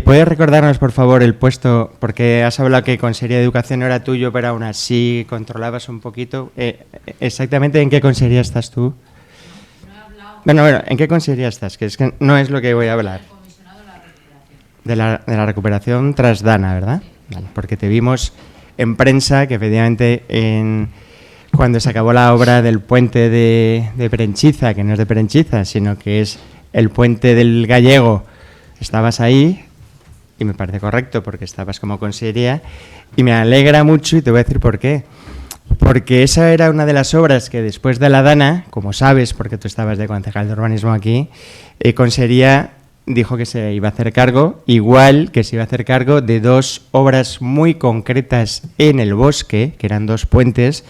¿Puedes recordarnos, por favor, el puesto? Porque has hablado que Consellería de Educación no era tuyo, pero aún así controlabas un poquito. ¿Exactamente en qué Consellería estás tú? Bueno, ¿en qué Consellería estás? Que es que no es lo que voy a hablar. De la recuperación tras Dana, ¿verdad? Vale, porque te vimos en prensa que efectivamente cuando se acabó la obra del puente de Perenchiza, que no es de Perenchiza, sino que es el puente del Gallego, estabas ahí y me parece correcto porque estabas como consellería y me alegra mucho y te voy a decir por qué. Porque esa era una de las obras que después de la Dana, como sabes, porque tú estabas de concejal de urbanismo aquí, Consellería dijo que se iba a hacer cargo, igual que se iba a hacer cargo de 2 obras muy concretas en el bosque, que eran 2 puentes,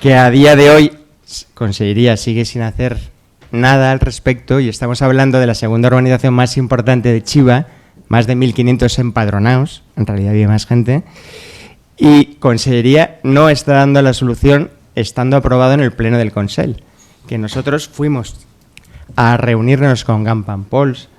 que a día de hoy Consellería sigue sin hacer nada al respecto, y estamos hablando de la segunda urbanización más importante de Chiva, más de 1.500 empadronados, en realidad había más gente, y Consellería no está dando la solución estando aprobado en el Pleno del Consell, que nosotros fuimos a reunirnos con Gampan Pols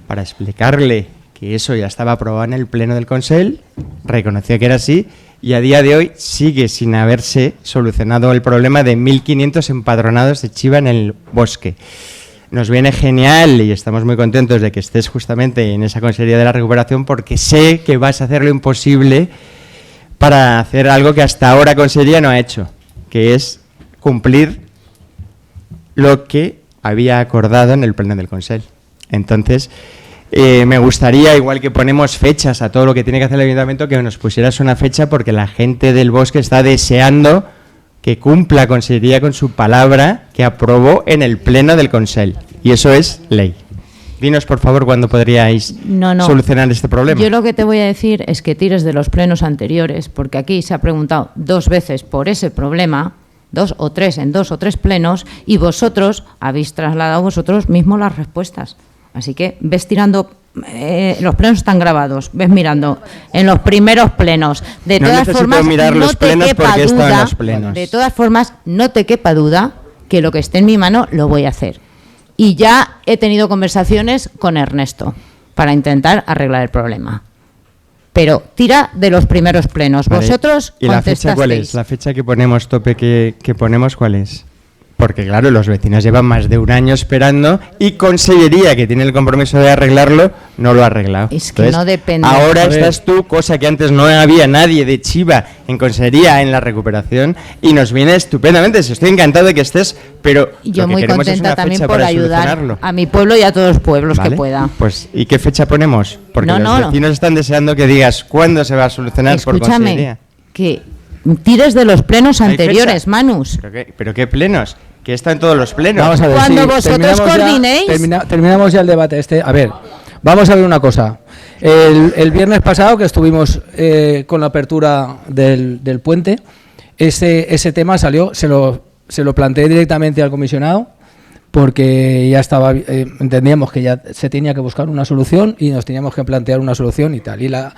para explicarle que eso ya estaba aprobado en el Pleno del Consell, reconoció que era así, y a día de hoy sigue sin haberse solucionado el problema de 1.500 empadronados de chiva en el bosque. Nos viene genial y estamos muy contentos de que estés justamente en esa Consellería de la Recuperación, porque sé que vas a hacer lo imposible para hacer algo que hasta ahora Consellería no ha hecho, que es cumplir lo que había acordado en el Pleno del Consell. Entonces, me gustaría, igual que ponemos fechas a todo lo que tiene que hacer el Ayuntamiento, que nos pusieras una fecha, porque la gente del bosque está deseando que cumpla Consellería con su palabra que aprobó en el Pleno del Consell. Y eso es ley. Dinos, por favor, cuándo podríais solucionar este problema. Yo lo que te voy a decir es que tires de los plenos anteriores, porque aquí se ha preguntado 2 veces por ese problema, 2 o 3 en 2 o 3 plenos, y vosotros habéis trasladado vosotros mismos las respuestas. Así que ves tirando los plenos están grabados, ves mirando, en los primeros plenos. De No todas necesito formas, mirar no los te plenos quepa porque he estado en duda, los plenos. de todas formas, no te quepa duda que lo que esté en mi mano lo voy a hacer. Y ya he tenido conversaciones con Ernesto para intentar arreglar el problema. Pero tira de los primeros plenos. Vale. Vosotros ¿Y la fecha cuál es? ¿La fecha que ponemos, tope que ponemos, cuál es? Porque claro, los vecinos llevan más de un año esperando y Consellería, que tiene el compromiso de arreglarlo, no lo ha arreglado. Es que no depende. Ahora A ver. estás tú, cosa que antes no había nadie de Chiva en Consellería en la recuperación, y nos viene estupendamente. Estoy encantado de que estés, pero Y yo lo que muy queremos es contenta una también fecha por para ayudar solucionarlo. a mi pueblo y a todos los pueblos ¿Vale? que pueda. Pues, ¿y qué fecha ponemos? Porque No, los no. vecinos están deseando que digas cuándo se va a solucionar por Consellería. Escúchame, que tires de los plenos ¿Hay anteriores, fecha? Manus. ¿Pero qué plenos? Que está en todos los plenos. Vamos a ver, Cuando sí, vosotros terminamos ya- coordinéis. terminamos ya el debate este. A ver, vamos a ver una cosa. El viernes pasado que estuvimos con la apertura del puente, ese tema salió, se lo planteé directamente al comisionado, porque ya estaba, entendíamos que ya se tenía que buscar una solución y nos teníamos que plantear una solución y tal. Y la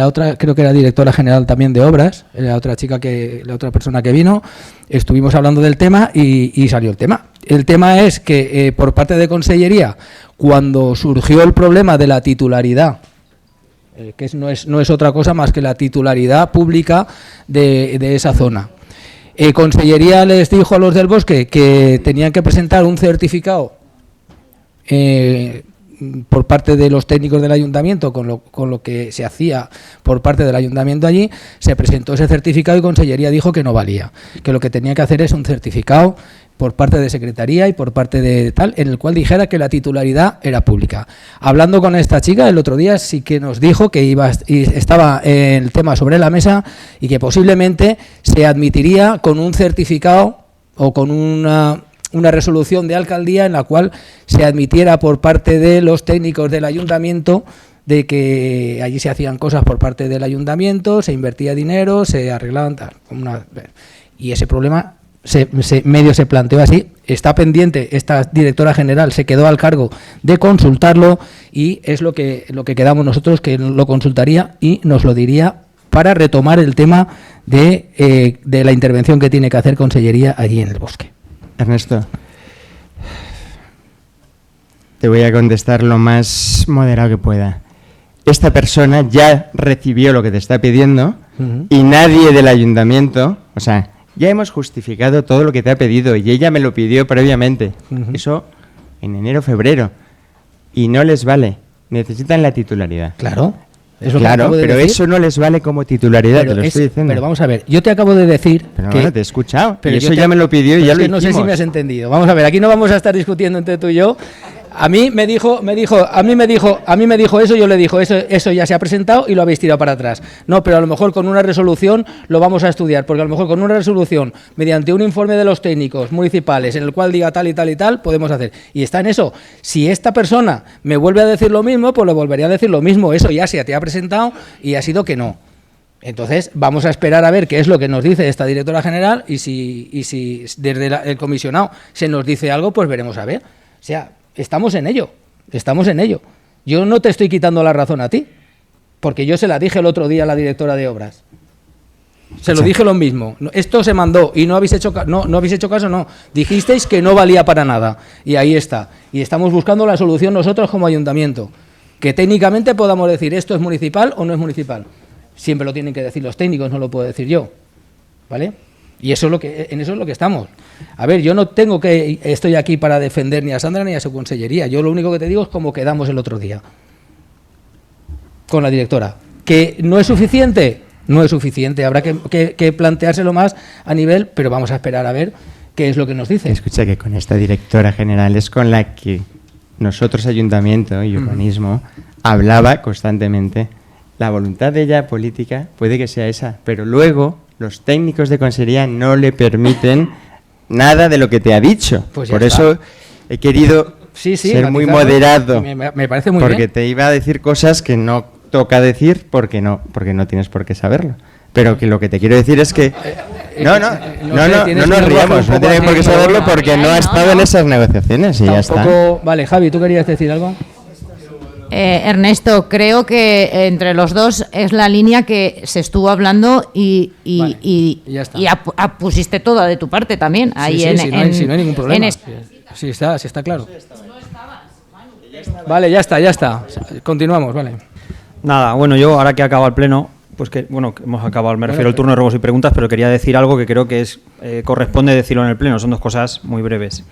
otra, creo que era directora general también de obras, la otra persona que vino, estuvimos hablando del tema y salió el tema. El tema es que por parte de Consellería, cuando surgió el problema de la titularidad, que no es otra cosa más que la titularidad pública de esa zona. Consellería les dijo a los del bosque que tenían que presentar un certificado por parte de los técnicos del ayuntamiento con lo que se hacía por parte del ayuntamiento allí. Se presentó ese certificado y Consellería dijo que no valía, que lo que tenía que hacer es un certificado por parte de Secretaría y por parte de tal, en el cual dijera que la titularidad era pública. Hablando con esta chica el otro día sí que nos dijo que estaba el tema sobre la mesa y que posiblemente se admitiría con un certificado o con una resolución de alcaldía en la cual se admitiera por parte de los técnicos del ayuntamiento de que allí se hacían cosas por parte del ayuntamiento, se invertía dinero, se arreglaban tal. Y ese problema medio se planteó así. Está pendiente, esta directora general se quedó al cargo de consultarlo y es lo que quedamos nosotros, que lo consultaría y nos lo diría para retomar el tema de la intervención que tiene que hacer Consellería allí en el bosque. Ernesto, te voy a contestar lo más moderado que pueda. Esta persona ya recibió lo que te está pidiendo y nadie del ayuntamiento, o sea, ya hemos justificado todo lo que te ha pedido y ella me lo pidió previamente. Eso en enero, febrero. Y no les vale. Necesitan la titularidad. Claro. Es lo que Claro, acabo de pero decir. eso no les vale como titularidad, te lo estoy diciendo. Pero vamos a ver, yo te acabo de decir Pero que... bueno, te he escuchado. Pero Y eso yo te- ya me lo pidió y pero ya es lo que no sé si hicimos. me has entendido. Vamos a ver, aquí no vamos a estar discutiendo entre tú y yo. A mí me dijo eso, yo le dijo, eso ya se ha presentado y lo habéis tirado para atrás. No, pero a lo mejor con una resolución lo vamos a estudiar, porque a lo mejor con una resolución, mediante un informe de los técnicos municipales, en el cual diga tal y tal y tal, podemos hacer. Y está en eso. Si esta persona me vuelve a decir lo mismo, pues le volvería a decir lo mismo. Eso ya se te ha presentado y ha sido que no. Entonces, vamos a esperar a ver qué es lo que nos dice esta directora general y si desde el comisionado se nos dice algo, pues veremos a ver. O sea, estamos en ello. Yo no te estoy quitando la razón a ti, porque yo se la dije el otro día a la directora de obras. Se lo dije lo mismo. Esto se mandó y no habéis hecho caso, no. Dijisteis que no valía para nada. Y ahí está. Y estamos buscando la solución nosotros como ayuntamiento. Que técnicamente podamos decir esto es municipal o no es municipal. Siempre lo tienen que decir los técnicos, no lo puedo decir yo. ¿Vale? Y eso en eso es lo que estamos. A ver, yo no estoy aquí para defender ni a Sandra ni a su consellería. Yo lo único que te digo es cómo quedamos el otro día con la directora. ¿Que no es suficiente? No es suficiente. Habrá que planteárselo más a nivel, pero vamos a esperar a ver qué es lo que nos dice. Escucha que con esta directora general es con la que nosotros, ayuntamiento y urbanismo, hablaba constantemente. La voluntad de ella política puede que sea esa, pero luego los técnicos de consellería no le permiten nada de lo que te ha dicho. Pues ya Por está. eso he querido ser muy matizarlo. moderado. Me parece muy porque bien. te iba a decir cosas que no toca decir porque no tienes por qué saberlo. Pero que lo que te quiero decir es que no sé, nos tienes un lenguaje riamos, un no poco tienes por qué así, saberlo ¿no? porque no ha estado en esas negociaciones y ya está. Vale, Javi, ¿tú querías decir algo? Ernesto, creo que entre los dos es la línea que se estuvo hablando y ya está. pusiste toda de tu parte también. Ahí sí, no hay ningún problema. Sí está claro. Vale, ya está. Continuamos, vale. Nada, bueno, yo ahora que acaba el pleno, pues que hemos acabado, me refiero al turno de ruegos y preguntas, pero quería decir algo que creo que corresponde decirlo en el pleno. Son dos cosas muy breves.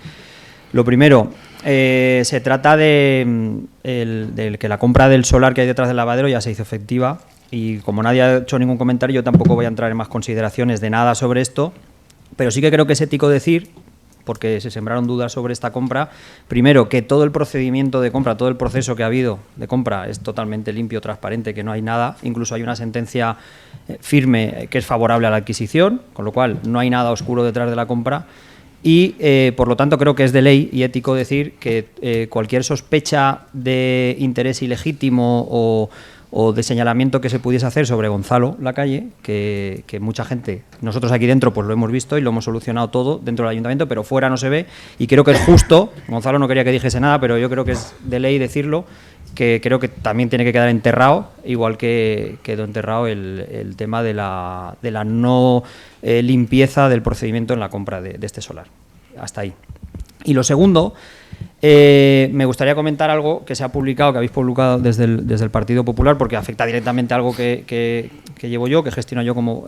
Lo primero, se trata de que la compra del solar que hay detrás del lavadero ya se hizo efectiva, y como nadie ha hecho ningún comentario, yo tampoco voy a entrar en más consideraciones de nada sobre esto, pero sí que creo que es ético decir, porque se sembraron dudas sobre esta compra, primero, que todo el procedimiento de compra, todo el proceso que ha habido de compra es totalmente limpio, transparente, que no hay nada, incluso hay una sentencia firme que es favorable a la adquisición, con lo cual no hay nada oscuro detrás de la compra. Y, por lo tanto, creo que es de ley y ético decir que cualquier sospecha de interés ilegítimo o de señalamiento que se pudiese hacer sobre Gonzalo Lacalle, que mucha gente, nosotros aquí dentro pues lo hemos visto y lo hemos solucionado todo dentro del ayuntamiento, pero fuera no se ve, y creo que es justo, Gonzalo no quería que dijese nada, pero yo creo que es de ley decirlo, que creo que también tiene que quedar enterrado, igual que quedó enterrado el tema de la no limpieza del procedimiento en la compra de este solar. Hasta ahí. Y lo segundo, me gustaría comentar algo que se ha publicado, que habéis publicado desde el Partido Popular, porque afecta directamente a algo que llevo yo, que gestiono yo como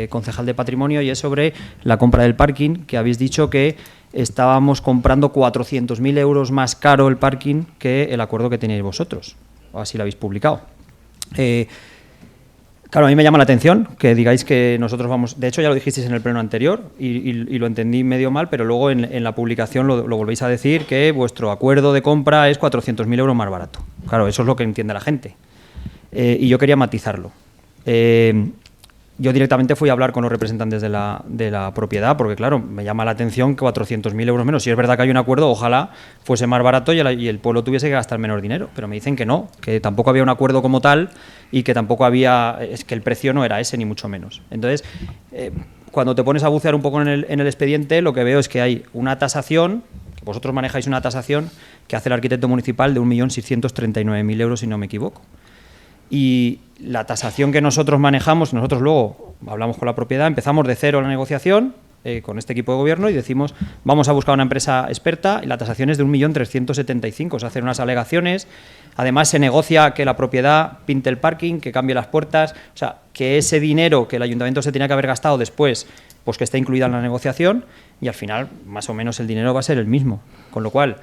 concejal de patrimonio, y es sobre la compra del parking, que habéis dicho que estábamos comprando 400.000 euros más caro el parking que el acuerdo que teníais vosotros, o así lo habéis publicado. Claro, a mí me llama la atención que digáis que nosotros vamos... De hecho, ya lo dijisteis en el pleno anterior y lo entendí medio mal, pero luego en la publicación lo volvéis a decir, que vuestro acuerdo de compra es 400.000 euros más barato. Claro, eso es lo que entiende la gente. Y yo quería matizarlo. Yo directamente fui a hablar con los representantes de la propiedad, porque claro, me llama la atención que 400.000 euros menos. Si es verdad que hay un acuerdo, ojalá fuese más barato y el pueblo tuviese que gastar menos dinero, pero me dicen que no, que tampoco había un acuerdo como tal y que tampoco había, es que el precio no era ese ni mucho menos. Entonces, cuando te pones a bucear un poco en el expediente, lo que veo es que hay una tasación, que vosotros manejáis una tasación que hace el arquitecto municipal de 1.639.000 euros, si no me equivoco. Y la tasación que nosotros manejamos, nosotros luego hablamos con la propiedad, empezamos de cero la negociación con este equipo de gobierno y decimos, vamos a buscar una empresa experta, y la tasación es de 1.375.000, se hacen unas alegaciones, además se negocia que la propiedad pinte el parking, que cambie las puertas, o sea, que ese dinero que el ayuntamiento se tenía que haber gastado después, pues que esté incluida en la negociación, y al final más o menos el dinero va a ser el mismo, con lo cual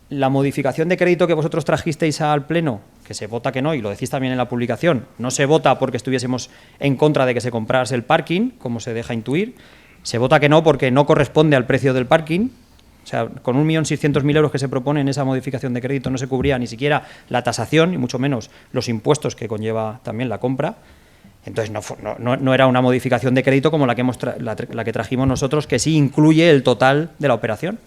la modificación de crédito que vosotros trajisteis al Pleno, que se vota que no, y lo decís también en la publicación, no se vota porque estuviésemos en contra de que se comprase el parking, como se deja intuir, se vota que no porque no corresponde al precio del parking. O sea, con 1.600.000 euros que se propone en esa modificación de crédito no se cubría ni siquiera la tasación, y mucho menos los impuestos que conlleva también la compra. Entonces no era una modificación de crédito como la que trajimos nosotros, que sí incluye el total de la operación.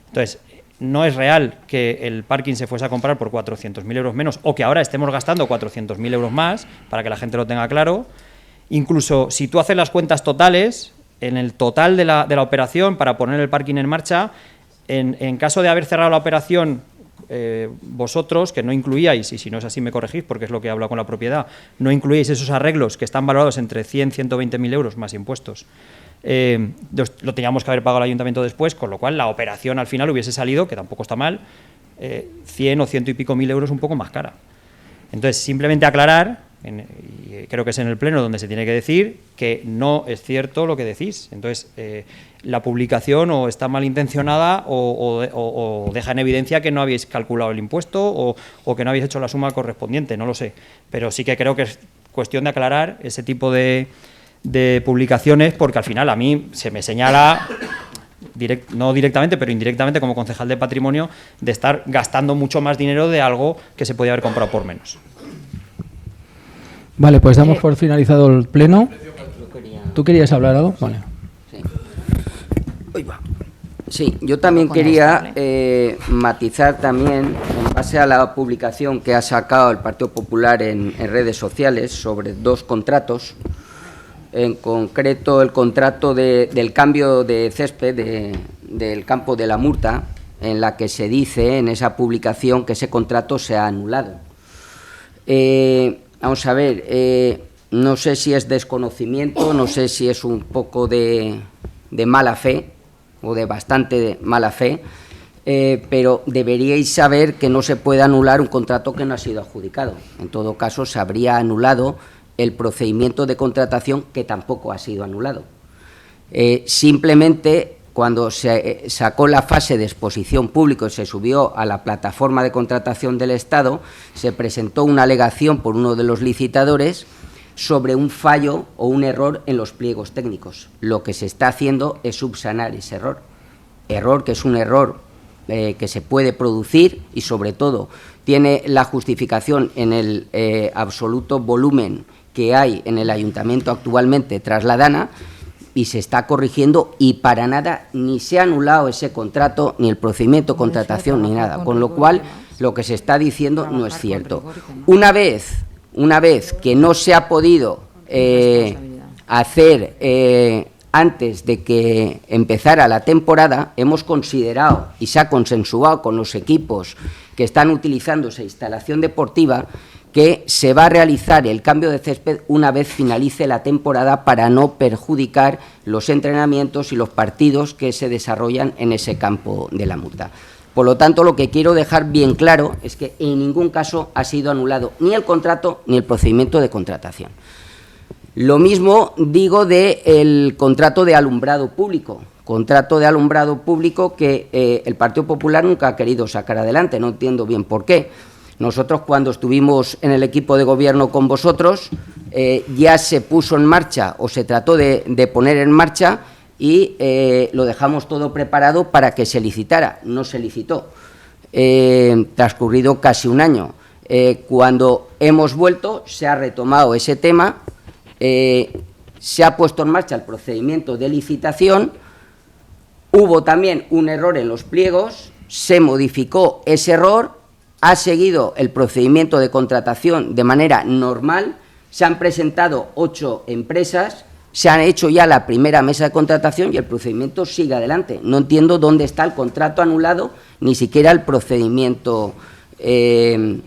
Entonces, no es real que el parking se fuese a comprar por 400.000 euros menos, o que ahora estemos gastando 400.000 euros más, para que la gente lo tenga claro. Incluso si tú haces las cuentas totales, en el total de la operación para poner el parking en marcha, en caso de haber cerrado la operación vosotros, que no incluíais, y si no es así me corregís porque es lo que he hablado con la propiedad, no incluíais esos arreglos que están valorados entre 100 y 120.000 euros más impuestos, lo teníamos que haber pagado al ayuntamiento después, con lo cual la operación al final hubiese salido, que tampoco está mal, 100 o 100 y pico mil euros un poco más cara. Entonces, simplemente aclarar, y creo que es en el pleno donde se tiene que decir, que no es cierto lo que decís. Entonces, la publicación o está malintencionada o deja en evidencia que no habéis calculado el impuesto o que no habéis hecho la suma correspondiente, no lo sé. Pero sí que creo que es cuestión de aclarar ese tipo de publicaciones, porque al final a mí se me señala, no directamente, pero indirectamente como concejal de patrimonio, de estar gastando mucho más dinero de algo que se podía haber comprado por menos. Vale, pues damos por finalizado el pleno. ¿Tú querías hablar algo? Vale. Sí, yo también quería matizar también, en base a la publicación que ha sacado el Partido Popular en redes sociales sobre dos contratos, en concreto el contrato del cambio de césped del campo de la Murta, en la que se dice en esa publicación que ese contrato se ha anulado. Vamos a ver, no sé si es desconocimiento, no sé si es un poco de mala fe o de bastante mala fe, pero deberíais saber que no se puede anular un contrato que no ha sido adjudicado. En todo caso, se habría anulado el procedimiento de contratación, que tampoco ha sido anulado. Simplemente, cuando se sacó la fase de exposición pública y se subió a la plataforma de contratación del Estado, se presentó una alegación por uno de los licitadores sobre un fallo o un error en los pliegos técnicos. Lo que se está haciendo es subsanar ese error que es un error que se puede producir y, sobre todo, tiene la justificación en el absoluto volumen que hay en el Ayuntamiento actualmente tras la DANA, y se está corrigiendo, y para nada ni se ha anulado ese contrato, ni el procedimiento de contratación, ni nada, con lo cual lo que se está diciendo no es cierto. Una vez que no se ha podido hacer antes de que empezara la temporada, hemos considerado y se ha consensuado con los equipos que están utilizando esa instalación deportiva que se va a realizar el cambio de césped una vez finalice la temporada, para no perjudicar los entrenamientos y los partidos que se desarrollan en ese campo de la Murta. Por lo tanto, lo que quiero dejar bien claro es que en ningún caso ha sido anulado ni el contrato ni el procedimiento de contratación. Lo mismo digo del contrato de alumbrado público. Contrato de alumbrado público que el Partido Popular nunca ha querido sacar adelante, no entiendo bien por qué. Nosotros, cuando estuvimos en el equipo de gobierno con vosotros, ya se puso en marcha, o se trató de poner en marcha, y lo dejamos todo preparado para que se licitara. No se licitó, transcurrido casi un año. Cuando hemos vuelto, se ha retomado ese tema, se ha puesto en marcha el procedimiento de licitación, hubo también un error en los pliegos, se modificó ese error, ha seguido el procedimiento de contratación de manera normal, se han presentado 8 empresas, se han hecho ya la primera mesa de contratación y el procedimiento sigue adelante. No entiendo dónde está el contrato anulado, ni siquiera el procedimiento de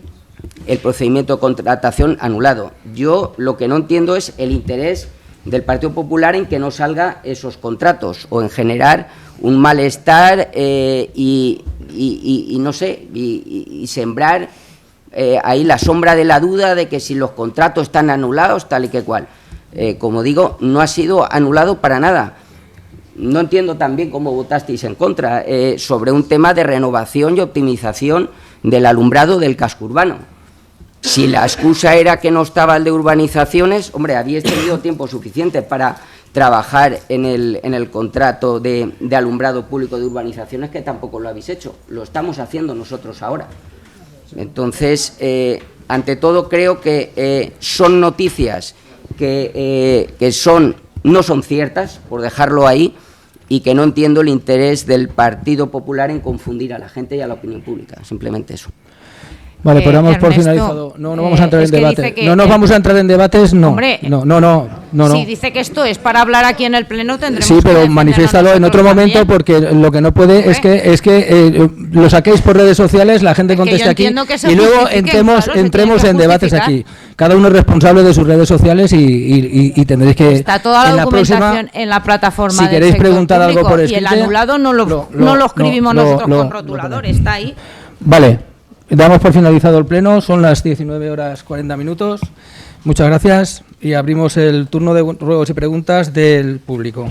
contratación anulado. Yo lo que no entiendo es el interés del Partido Popular en que no salgan esos contratos, o en generar un malestar y no sé, y sembrar ahí la sombra de la duda de que si los contratos están anulados, tal y que cual. Como digo, no ha sido anulado para nada. No entiendo también cómo votasteis en contra sobre un tema de renovación y optimización del alumbrado del casco urbano. Si la excusa era que no estaba el de urbanizaciones, hombre, habíais tenido tiempo suficiente para trabajar en el contrato de alumbrado público de urbanizaciones, que tampoco lo habéis hecho. Lo estamos haciendo nosotros ahora. Entonces, ante todo, creo que son noticias que no son ciertas, por dejarlo ahí, y que no entiendo el interés del Partido Popular en confundir a la gente y a la opinión pública. Simplemente eso. Vale, pues damos por finalizado. No vamos a entrar en debate. No nos vamos a entrar en debates, no. Hombre, no. Si dice que esto es para hablar aquí en el Pleno, tendremos sí, pero manifiéstalo en otro momento también, porque lo que no puede es que lo saquéis por redes sociales, la gente conteste aquí y luego entremos en debates aquí. Cada uno es responsable de sus redes sociales y tendréis que... Está toda la documentación en la plataforma. Si queréis preguntar algo por escrito, y el anulado no lo escribimos nosotros con rotulador, está ahí. Vale. Damos por finalizado el pleno, son las 19:40. Muchas gracias y abrimos el turno de ruegos y preguntas del público.